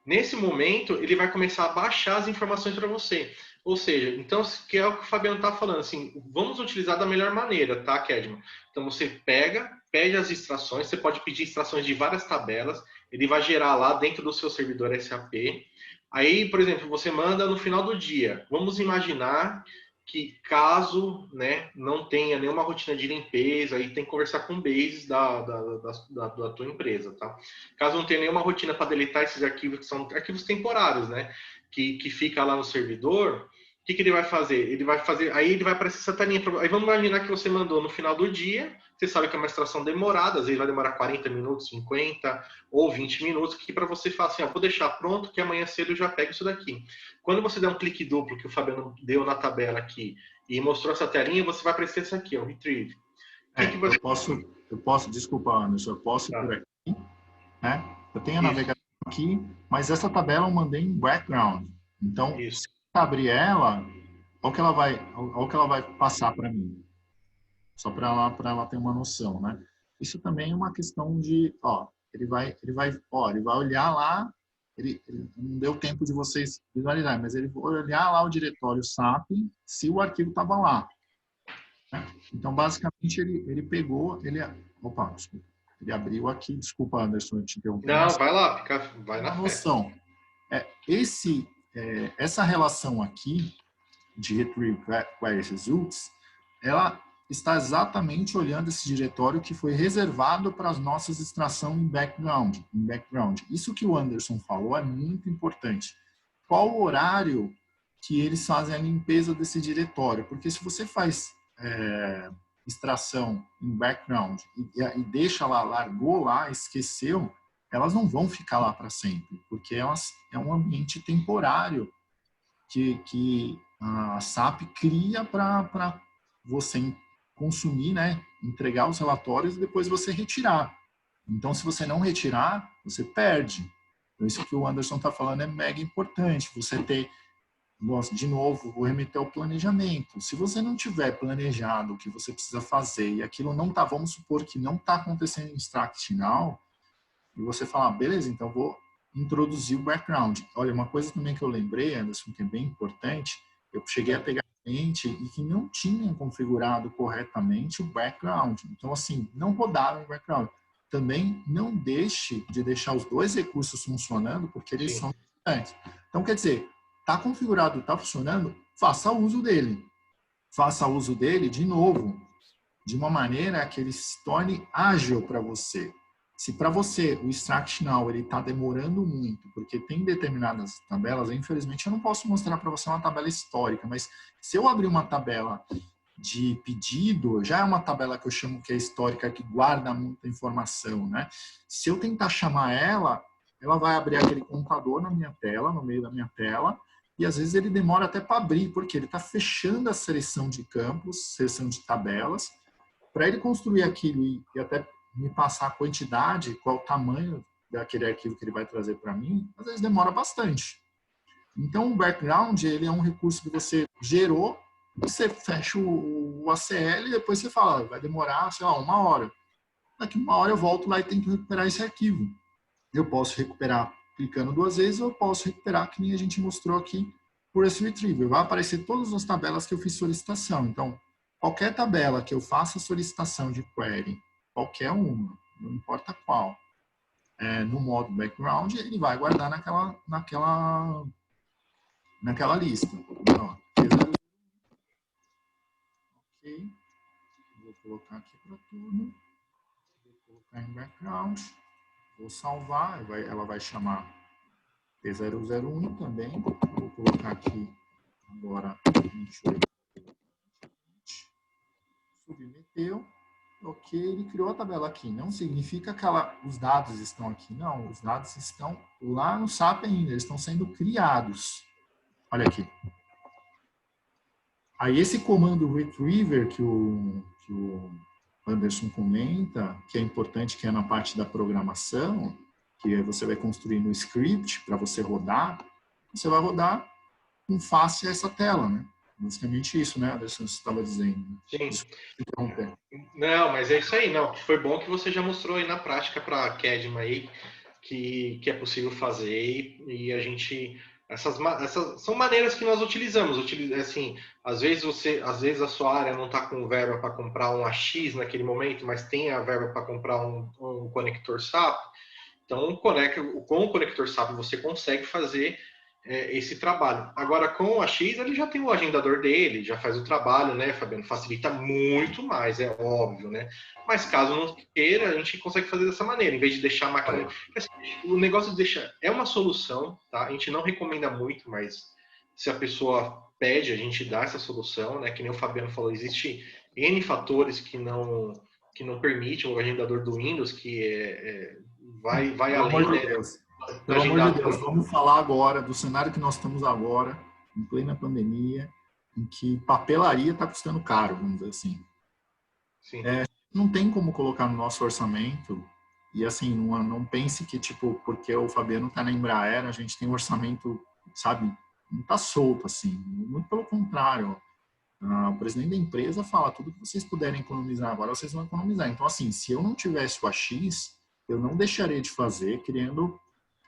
Nesse momento, ele vai começar a baixar as informações para você. Ou seja, então, que é o que o Fabiano está falando, assim, vamos utilizar da melhor maneira, tá, Kedman? Então, você pede as extrações, você pode pedir extrações de várias tabelas, ele vai gerar lá dentro do seu servidor SAP. Aí, por exemplo, você manda no final do dia. Vamos imaginar que caso, né, não tenha nenhuma rotina de limpeza, aí tem que conversar com o base da tua empresa, tá? Caso não tenha nenhuma rotina para deletar esses arquivos, que são arquivos temporários, né, que fica lá no servidor, o que ele vai fazer? Aí ele vai aparecer essa telinha. Aí vamos imaginar que você mandou no final do dia, você sabe que é uma extração demorada, às vezes vai demorar 40 minutos, 50 ou 20 minutos, que para você falar assim, vou deixar pronto que amanhã cedo eu já pego isso daqui. Quando você der um clique duplo, que o Fabiano deu na tabela aqui, e mostrou essa telinha, você vai aparecer isso aqui, o retrieve. Eu posso, desculpa, Anderson, eu posso ir por aqui, né? Eu tenho a navegação aqui, mas essa tabela eu mandei em background. Então, se eu abrir ela, olha o que ela vai passar para mim. Só para ela ter uma noção, né? Isso também é uma questão de, ele vai olhar lá, ele não deu tempo de vocês visualizarem, mas ele vai olhar lá o diretório SAP se o arquivo estava lá. Né? Então, basicamente, ele pegou, desculpa, ele abriu aqui, desculpa, Anderson, eu te interrompi. Não, vai lá, vai na noção. Essa relação aqui de Retrieve Query Results, ela está exatamente olhando esse diretório que foi reservado para as nossas extrações em background. Isso que o Anderson falou é muito importante. Qual o horário que eles fazem a limpeza desse diretório? Porque se você faz extração em background e deixa lá, largou lá, esqueceu, elas não vão ficar lá para sempre, porque é um ambiente temporário que a SAP cria para você consumir, né, entregar os relatórios e depois você retirar. Então, se você não retirar, você perde. Então, isso que o Anderson está falando é mega importante. Você ter, de novo, vou remeter ao planejamento. Se você não tiver planejado o que você precisa fazer e aquilo não está, vamos supor que não está acontecendo em extract final, e você fala, beleza, então vou introduzir o background. Olha, uma coisa também que eu lembrei, Anderson, que é bem importante, eu cheguei a pegar cliente e que não tinham configurado corretamente o background. Então, assim, não rodaram o background. Também não deixe de deixar os dois recursos funcionando, porque eles são importantes. Então, quer dizer, está configurado, está funcionando, faça uso dele. Faça uso dele, de novo, de uma maneira que ele se torne ágil para você. Se para você o extract now ele está demorando muito, porque tem determinadas tabelas, infelizmente eu não posso mostrar para você uma tabela histórica, mas se eu abrir uma tabela de pedido, já é uma tabela que eu chamo que é histórica, que guarda muita informação, né? Se eu tentar chamar ela, ela vai abrir aquele computador na minha tela, no meio da minha tela, e às vezes ele demora até para abrir, porque ele está fechando a seleção de campos, seleção de tabelas, para ele construir aquilo e até me passar a quantidade, qual o tamanho daquele arquivo que ele vai trazer para mim, às vezes demora bastante. Então, o background, ele é um recurso que você gerou, você fecha o ACL e depois você fala, vai demorar, sei lá, 1 hora. Daqui 1 hora eu volto lá e tento recuperar esse arquivo. Eu posso recuperar clicando 2 vezes, ou eu posso recuperar, que nem a gente mostrou aqui, por esse retriever. Vai aparecer todas as tabelas que eu fiz solicitação. Então, qualquer tabela que eu faça solicitação de query, qualquer uma, não importa qual, no modo background, ele vai guardar naquela lista. Então, ok. Vou colocar aqui para tudo. Vou colocar em background. Vou salvar. Ela vai chamar T001 também. Vou colocar aqui agora 28. Submeteu. Ok, ele criou a tabela aqui. Não significa que os dados estão aqui. Não, os dados estão lá no SAP ainda. Eles estão sendo criados. Olha aqui. Aí esse comando retriever que o Anderson comenta, que é importante, que é na parte da programação, que você vai construir no script para você rodar, você vai rodar com face a essa tela, né? Basicamente isso, né, Anderson, você estava dizendo. Sim. Não, mas é isso aí, não. Foi bom que você já mostrou aí na prática para a Kedma aí que é possível fazer e a gente... Essas são maneiras que nós utilizamos. Assim, às vezes a sua área não está com verba para comprar um AX naquele momento, mas tem a verba para comprar um conector SAP. Então, com o conector SAP você consegue fazer esse trabalho. Agora, com o AX, ele já tem o agendador dele, já faz o trabalho, né, Fabiano? Facilita muito mais, é óbvio, né? Mas caso não queira, a gente consegue fazer dessa maneira, em vez de deixar a máquina... O negócio de deixar... É uma solução, tá? A gente não recomenda muito, mas se a pessoa pede, a gente dá essa solução, né? Que nem o Fabiano falou, existe N fatores que não permitem o agendador do Windows, que vai além, né? Pelo amor de Deus, vamos falar agora do cenário que nós estamos agora, em plena pandemia, em que papelaria está custando caro, vamos dizer assim. Sim. Não tem como colocar no nosso orçamento, e assim, não pense que, tipo, porque o Fabiano está na Embraer, a gente tem um orçamento, sabe, não está solto, assim. Muito pelo contrário. O presidente da empresa fala, tudo que vocês puderem economizar agora, vocês vão economizar. Então, assim, se eu não tivesse o AX, eu não deixaria de fazer, criando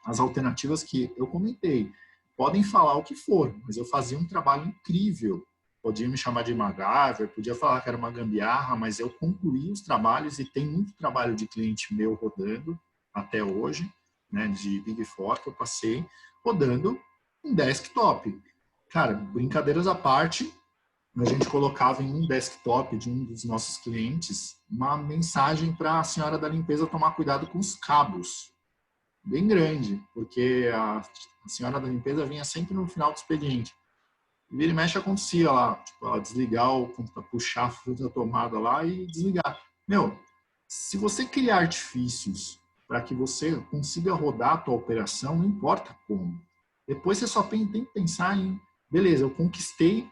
as alternativas que eu comentei. Podem falar o que for, mas eu fazia um trabalho incrível. Podia me chamar de MacGyver, podia falar que era uma gambiarra, mas eu concluí os trabalhos e tem muito trabalho de cliente meu rodando até hoje, né, de Big Four que eu passei, rodando em desktop. Cara, brincadeiras à parte, a gente colocava em um desktop de um dos nossos clientes uma mensagem para a senhora da limpeza tomar cuidado com os cabos. Bem grande, porque a senhora da limpeza vinha sempre no final do expediente. E vira e mexe acontecia lá, tipo, ela desligar o computador, puxar a fruta da tomada lá e desligar. Meu, se você criar artifícios para que você consiga rodar a tua operação, não importa como. Depois você só tem que pensar em, beleza, eu conquistei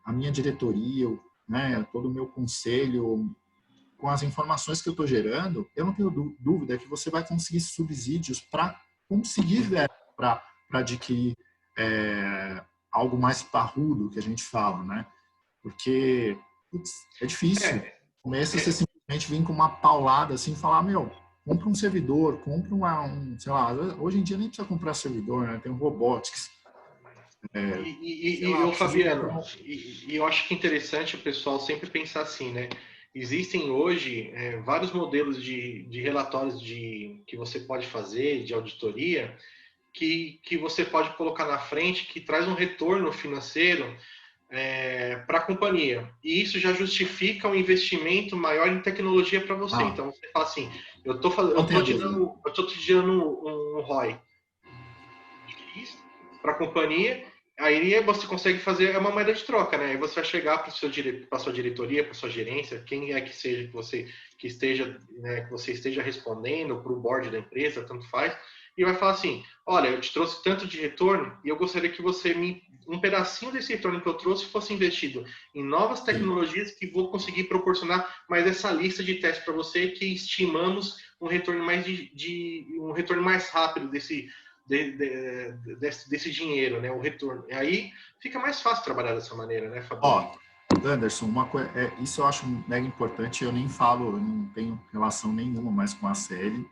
a minha diretoria, né, todo o meu conselho, com as informações que eu estou gerando, eu não tenho dúvida que você vai conseguir subsídios para conseguir verba para adquirir algo mais parrudo, que a gente fala, né? Porque é difícil. Começa a você simplesmente vir com uma paulada assim, falar, meu, compra um servidor, compra sei lá, hoje em dia nem precisa comprar servidor, né? Tem um robotics. Fabiano, eu acho que é interessante o pessoal sempre pensar assim, né? Existem hoje vários modelos de relatórios que você pode fazer, de auditoria, que você pode colocar na frente, que traz um retorno financeiro para a companhia. E isso já justifica um investimento maior em tecnologia para você. Então, você fala assim, eu estou te dando um ROI para a companhia, aí você consegue fazer uma moeda de troca, né? Aí você vai chegar para a sua diretoria, para sua gerência, quem é que seja que você esteja respondendo, para o board da empresa, tanto faz, e vai falar assim: olha, eu te trouxe tanto de retorno e eu gostaria que um pedacinho desse retorno que eu trouxe fosse investido em novas tecnologias que vou conseguir proporcionar mais essa lista de testes para você, que estimamos um retorno um retorno mais rápido desse dinheiro, né? O retorno. E aí fica mais fácil trabalhar dessa maneira, né, Fabio? Ó, Anderson, isso eu acho mega importante. Eu nem falo, eu não tenho relação nenhuma mais com a série.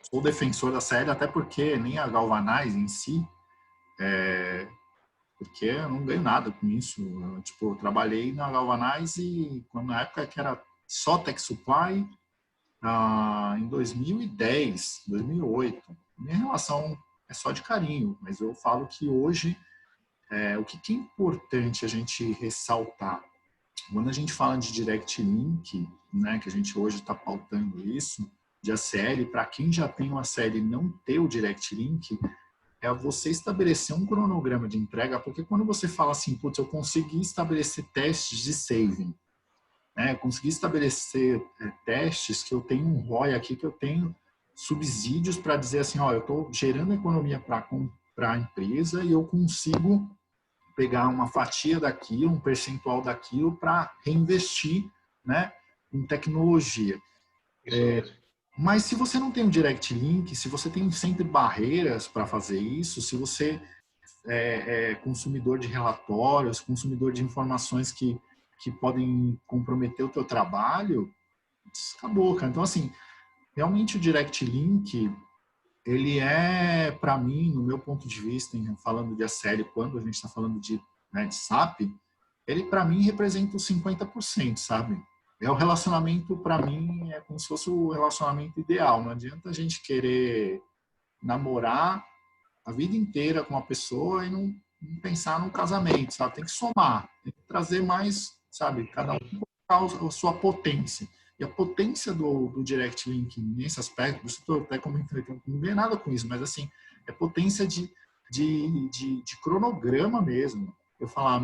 Sou defensor da série, até porque nem a Galvanize em si, porque eu não ganho nada com isso. Eu trabalhei na Galvanize na época que era só Tech Supply, em 2010, 2008. Minha relação é só de carinho, mas eu falo que hoje, o que é importante a gente ressaltar? Quando a gente fala de Direct Link, né, que a gente hoje está pautando isso, de ACL, para quem já tem uma série não ter o Direct Link, é você estabelecer um cronograma de entrega, porque quando você fala assim, putz, eu consegui estabelecer testes de saving, né, eu consegui estabelecer testes que eu tenho um ROI aqui, que eu tenho subsídios para dizer assim, ó, eu estou gerando economia para a empresa e eu consigo pegar uma fatia daquilo, um percentual daquilo para reinvestir, né, em tecnologia. Isso mesmo. Mas se você não tem um direct link, se você tem sempre barreiras para fazer isso, se você é consumidor de relatórios, consumidor de informações que podem comprometer o teu trabalho, acabou, cara. Então, assim, realmente o direct link, ele para mim, no meu ponto de vista, falando de ACL, quando a gente está falando de SAP, ele, para mim, representa os 50%, sabe? O relacionamento, para mim, é como se fosse o relacionamento ideal. Não adianta a gente querer namorar a vida inteira com uma pessoa e não pensar num casamento, sabe? Tem que somar, tem que trazer mais, sabe? Cada um com a sua potência. E a potência do Direct Link nesse aspecto, você até comentando que não ganha nada com isso, mas assim, é potência de cronograma mesmo. Eu falar,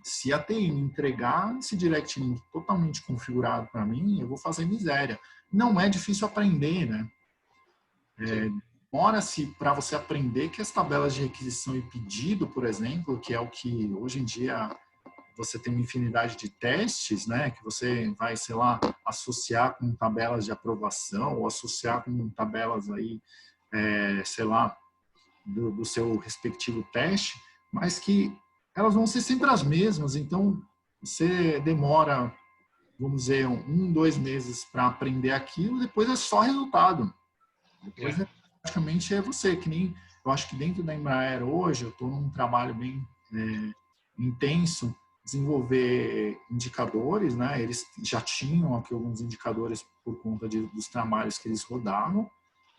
se a TI me entregar esse Direct Link totalmente configurado para mim, eu vou fazer miséria. Não é difícil aprender, né? Demora-se para você aprender que as tabelas de requisição e pedido, por exemplo, que é o que hoje em dia você tem uma infinidade de testes, né, que você vai, sei lá, associar com tabelas de aprovação ou associar com tabelas aí, sei lá, do seu respectivo teste, mas que elas vão ser sempre as mesmas. Então, você demora, vamos dizer, 2 meses para aprender aquilo, depois é só resultado. Depois, praticamente, é você, que nem... Eu acho que dentro da Embraer hoje, eu estou num trabalho bem intenso, desenvolver indicadores, né? Eles já tinham aqui alguns indicadores por conta dos trabalhos que eles rodavam,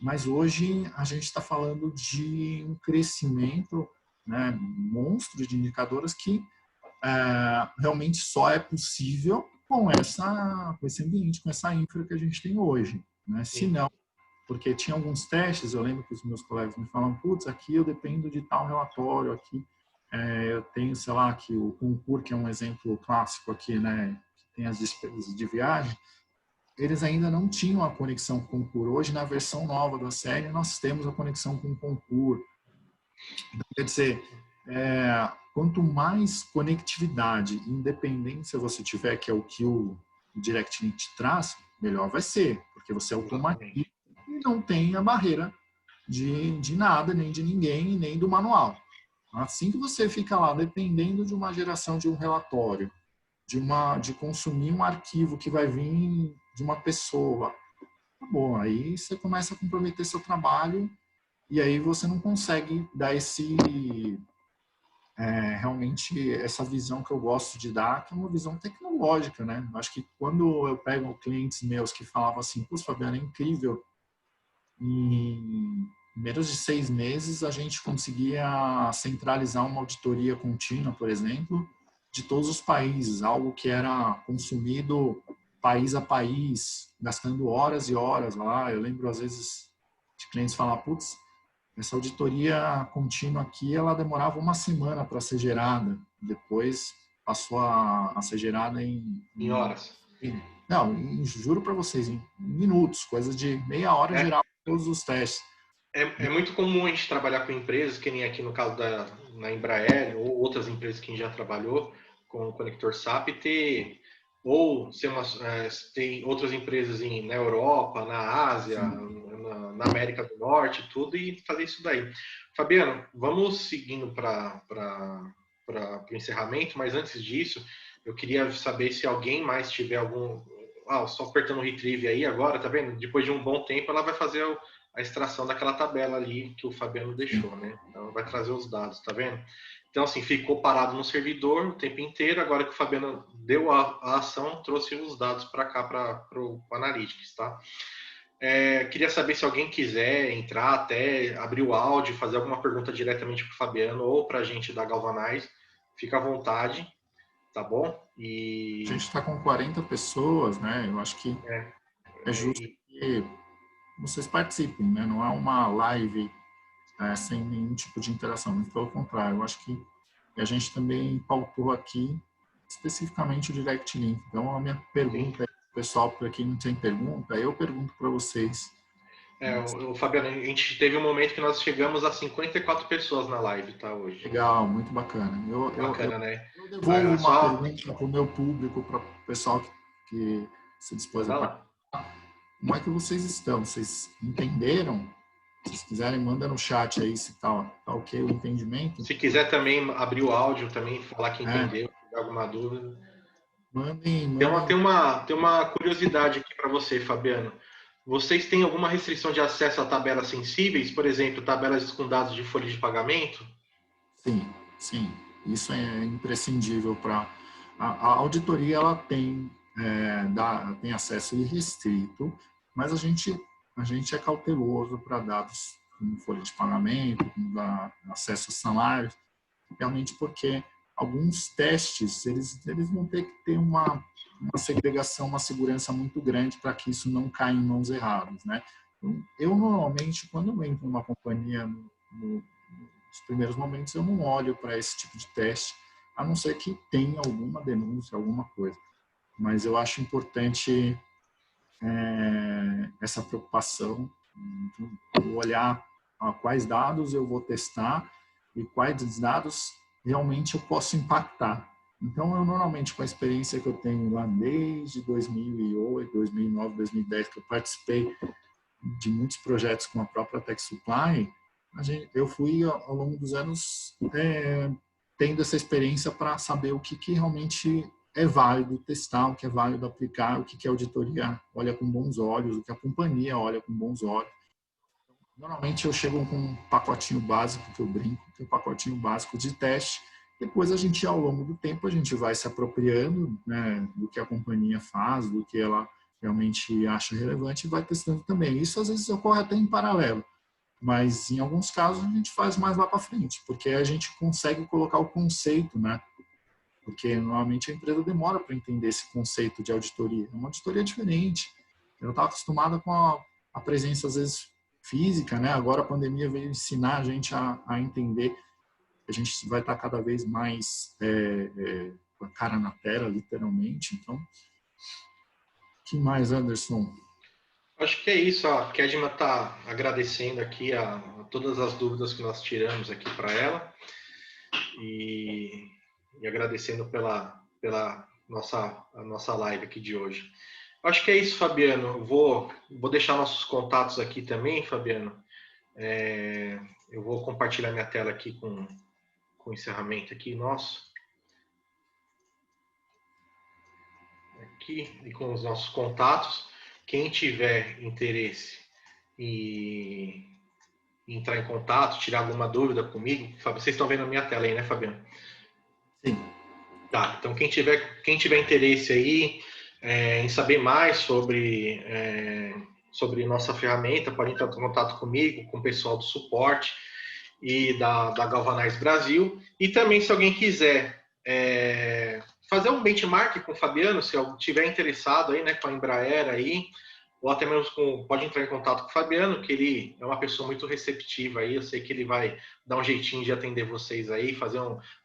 mas hoje a gente está falando de um crescimento, né, monstro de indicadores que realmente só é possível com esse ambiente, com essa infra que a gente tem hoje, né? Se não, porque tinha alguns testes, eu lembro que os meus colegas me falam, putz, aqui eu dependo de tal relatório, aqui eu tenho, sei lá, que o Concur, que é um exemplo clássico aqui, né, que tem as despesas de viagem, eles ainda não tinham a conexão com o Concur. Hoje, na versão nova da série, nós temos a conexão com o Concur. Então, quer dizer, quanto mais conectividade e independência você tiver, que é o que o Direct Link te traz, melhor vai ser, porque você automatiza e não tem a barreira de nada, nem de ninguém, nem do manual. Assim que você fica lá dependendo de uma geração de um relatório, de consumir um arquivo que vai vir de uma pessoa, tá bom, aí você começa a comprometer seu trabalho e aí você não consegue dar realmente essa visão que eu gosto de dar, que é uma visão tecnológica, né? Acho que quando eu pego clientes meus que falavam assim, pô, Fabiano, é incrível em menos de 6 meses, a gente conseguia centralizar uma auditoria contínua, por exemplo, de todos os países, algo que era consumido país a país, gastando horas e horas lá. Eu lembro, às vezes, de clientes falar, putz, essa auditoria contínua aqui, ela demorava uma semana para ser gerada. Depois passou a ser gerada Em horas. Juro para vocês, em minutos, coisa de meia hora gerar todos os testes. É muito comum a gente trabalhar com empresas, que nem aqui no caso na Embraer, ou outras empresas que a gente já trabalhou com o conector SAP, tem outras empresas na Europa, na Ásia, na América do Norte, tudo, e fazer isso daí. Fabiano, vamos seguindo para o encerramento, mas antes disso, eu queria saber se alguém mais tiver algum... só apertando o retrieve aí agora, tá vendo? Depois de um bom tempo, ela vai fazer a extração daquela tabela ali que o Fabiano deixou, né? Então, vai trazer os dados, tá vendo? Então, assim, ficou parado no servidor o tempo inteiro. Agora que o Fabiano deu a ação, trouxe os dados para cá, para o Analytics, tá? Queria saber se alguém quiser entrar até abrir o áudio, fazer alguma pergunta diretamente para o Fabiano ou para a gente da Galvanize. Fica à vontade, tá bom? A gente está com 40 pessoas, né? Eu acho que é justo que vocês participem, né? Não é uma live sem nenhum tipo de interação, mas pelo contrário, eu acho que a gente também pautou aqui especificamente o Direct Link. Então, a minha pergunta, pessoal, para quem não tem pergunta, eu pergunto para vocês. Fabiano, a gente teve um momento que nós chegamos a 54 pessoas na live, tá, hoje. Legal, muito bacana. Bacana, né? Eu devolvo uma pergunta para o meu público, para o pessoal que se dispôs a participar. Como é que vocês estão? Vocês entenderam? Se vocês quiserem, manda no chat aí se tá ok o entendimento. Se quiser também abrir o áudio, também falar que entendeu, se tiver alguma dúvida. Mandem. Tem uma curiosidade aqui para você, Fabiano. Vocês têm alguma restrição de acesso a tabelas sensíveis? Por exemplo, tabelas com dados de folha de pagamento? Sim. Isso é imprescindível para... A auditoria, ela tem acesso irrestrito, mas a gente é cauteloso para dados como folha de pagamento, como acesso a salários, realmente porque alguns testes, eles vão ter que ter uma segregação, uma segurança muito grande para que isso não caia em mãos erradas, né? Então, eu, normalmente, quando eu entro numa companhia, nos primeiros momentos, eu não olho para esse tipo de teste, a não ser que tenha alguma denúncia, alguma coisa. Mas eu acho importante essa preocupação, então, olhar quais dados eu vou testar e quais dados realmente eu posso impactar. Então, eu normalmente, com a experiência que eu tenho lá desde 2008, 2009, 2010, que eu participei de muitos projetos com a própria Tech Supply, eu fui, ao longo dos anos, tendo essa experiência para saber o que realmente é válido testar, o que é válido aplicar, o que a auditoria olha com bons olhos, o que a companhia olha com bons olhos. Normalmente eu chego com um pacotinho básico, que eu brinco, que é um pacotinho básico de teste. Depois a gente, ao longo do tempo, a gente vai se apropriando, né, do que a companhia faz, do que ela realmente acha relevante e vai testando também. Isso às vezes ocorre até em paralelo, mas em alguns casos a gente faz mais lá para frente, porque a gente consegue colocar o conceito, né? Porque normalmente a empresa demora para entender esse conceito de auditoria. É uma auditoria diferente. Eu estava acostumada com a presença, às vezes, física, né? Agora a pandemia veio ensinar a gente a entender que a gente vai estar cada vez mais com a cara na tela, literalmente. Então, o que mais, Anderson? Acho que é isso. A Kedma está agradecendo aqui a todas as dúvidas que nós tiramos aqui para ela e agradecendo pela nossa live aqui de hoje. Acho que é isso, Fabiano. Vou deixar nossos contatos aqui também, Fabiano. Eu vou compartilhar minha tela aqui com o encerramento aqui nosso. Aqui, e com os nossos contatos. Quem tiver interesse em entrar em contato, tirar alguma dúvida comigo, vocês estão vendo a minha tela aí, né, Fabiano? Sim. Tá, então quem tiver interesse aí em saber mais sobre sobre nossa ferramenta, pode entrar em contato comigo, com o pessoal do suporte e da Galvanize Brasil. E também, se alguém quiser fazer um benchmark com o Fabiano, se estiver interessado aí, né, com a Embraer aí, ou até mesmo pode entrar em contato com o Fabiano, que ele é uma pessoa muito receptiva aí, eu sei que ele vai dar um jeitinho de atender vocês aí,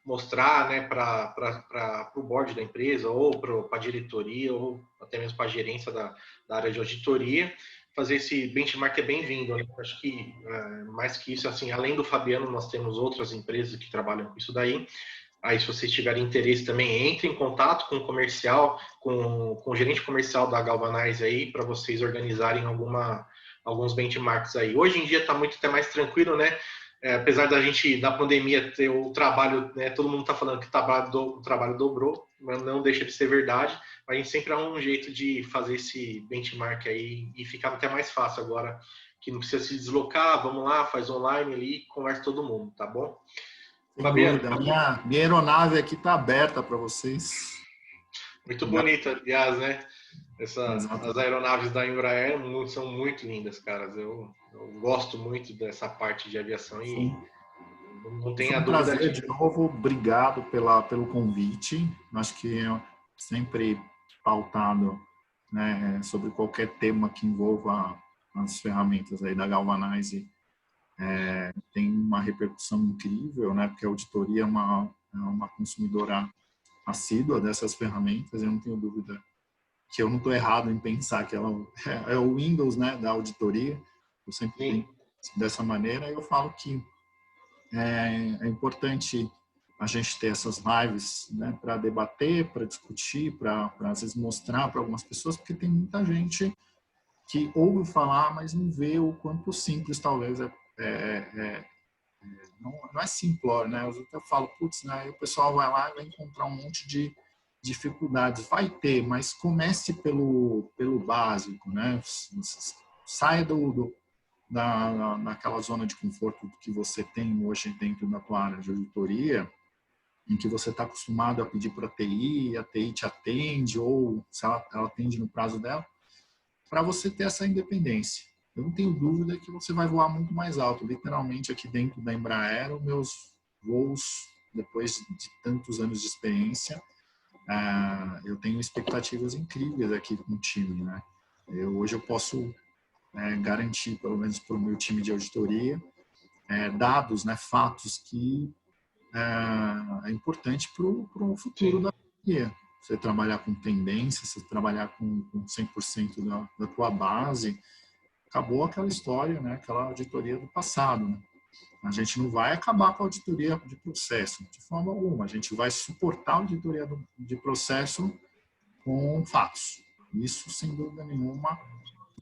mostrar, né, para o board da empresa, ou para a diretoria, ou até mesmo para a gerência da área de auditoria. Fazer esse benchmark é bem-vindo, né? Acho que mais que isso, assim, além do Fabiano, nós temos outras empresas que trabalham com isso daí. Aí, se vocês tiverem interesse também, entre em contato com o comercial, com o gerente comercial da Galvanize aí, para vocês organizarem alguns benchmarks aí. Hoje em dia está muito até mais tranquilo, né? Apesar da pandemia ter o trabalho, né? Todo mundo está falando que o trabalho dobrou, mas não deixa de ser verdade. A gente sempre há um jeito de fazer esse benchmark aí e ficar até mais fácil agora, que não precisa se deslocar, vamos lá, faz online ali, conversa todo mundo, tá bom? Sem Fabiano, dúvida. Minha aeronave aqui está aberta para vocês. muito bonita, aliás, né? As aeronaves da Embraer são muito lindas, caras. Eu gosto muito dessa parte de aviação e não tenha dúvida. Foi um prazer de novo. Obrigado pelo convite. Acho que é sempre pautado, né, sobre qualquer tema que envolva as ferramentas aí da Galvanize. Tem uma repercussão incrível, né? Porque a auditoria é uma consumidora assídua dessas ferramentas. Eu não tenho dúvida que eu não estou errado em pensar que ela é o Windows, né, da auditoria. Eu sempre penso dessa maneira. Eu falo que é importante a gente ter essas lives, né, para debater, para discutir, para às vezes mostrar para algumas pessoas, porque tem muita gente que ouve falar, mas não vê o quanto simples talvez não é simplório, né? Eu falo, putz, né? E o pessoal vai lá e vai encontrar um monte de dificuldades. Vai ter, mas comece pelo básico, né? Saia naquela zona de conforto que você tem hoje dentro da tua área de auditoria, em que você está acostumado a pedir para a TI te atende, ou se ela atende no prazo dela, para você ter essa independência. Eu não tenho dúvida que você vai voar muito mais alto. Literalmente, aqui dentro da Embraer, os meus voos, depois de tantos anos de experiência, eu tenho expectativas incríveis aqui com o time, né? Hoje eu posso garantir, pelo menos para o meu time de auditoria, dados, né, fatos que é importante para o futuro da auditoria. Você trabalhar com tendência, você trabalhar com 100% da tua base, acabou aquela história, né, aquela auditoria do passado, né? A gente não vai acabar com a auditoria de processo, de forma alguma. A gente vai suportar a auditoria de processo com fatos. Isso, sem dúvida nenhuma,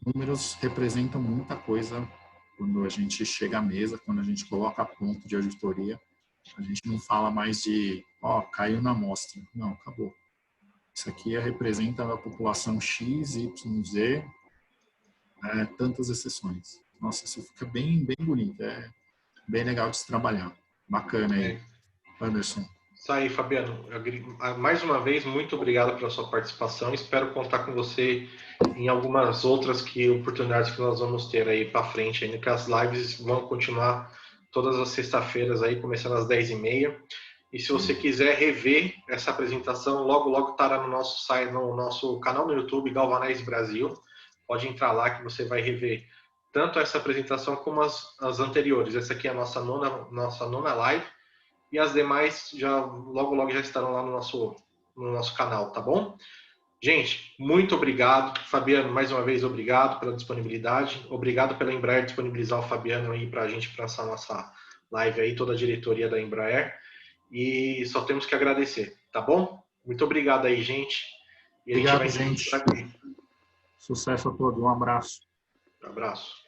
números representam muita coisa quando a gente chega à mesa, quando a gente coloca a ponto de auditoria. A gente não fala mais de, caiu na amostra. Não, acabou. Isso aqui representa a população X, Y, Z, tantas exceções. Nossa, isso fica bem, bem bonito. É bem legal de se trabalhar. Bacana aí, Anderson. Isso aí, Fabiano. Mais uma vez, muito obrigado pela sua participação. Espero contar com você em algumas outras oportunidades que nós vamos ter aí para frente, ainda que as lives vão continuar todas as sextas-feiras aí, começando às 10h30. E se você quiser rever essa apresentação, logo estará no nosso site, no nosso canal no YouTube, Galvanize Brasil. Pode entrar lá que você vai rever tanto essa apresentação como as anteriores. Essa aqui é a nossa nona live. E as demais logo já estarão lá no nosso canal, tá bom? Gente, muito obrigado. Fabiano, mais uma vez, obrigado pela disponibilidade. Obrigado pela Embraer disponibilizar o Fabiano aí para a gente passar nossa live aí, toda a diretoria da Embraer. E só temos que agradecer, tá bom? Muito obrigado aí, gente. E obrigado, gente. Sucesso a todos. Um abraço. Um abraço.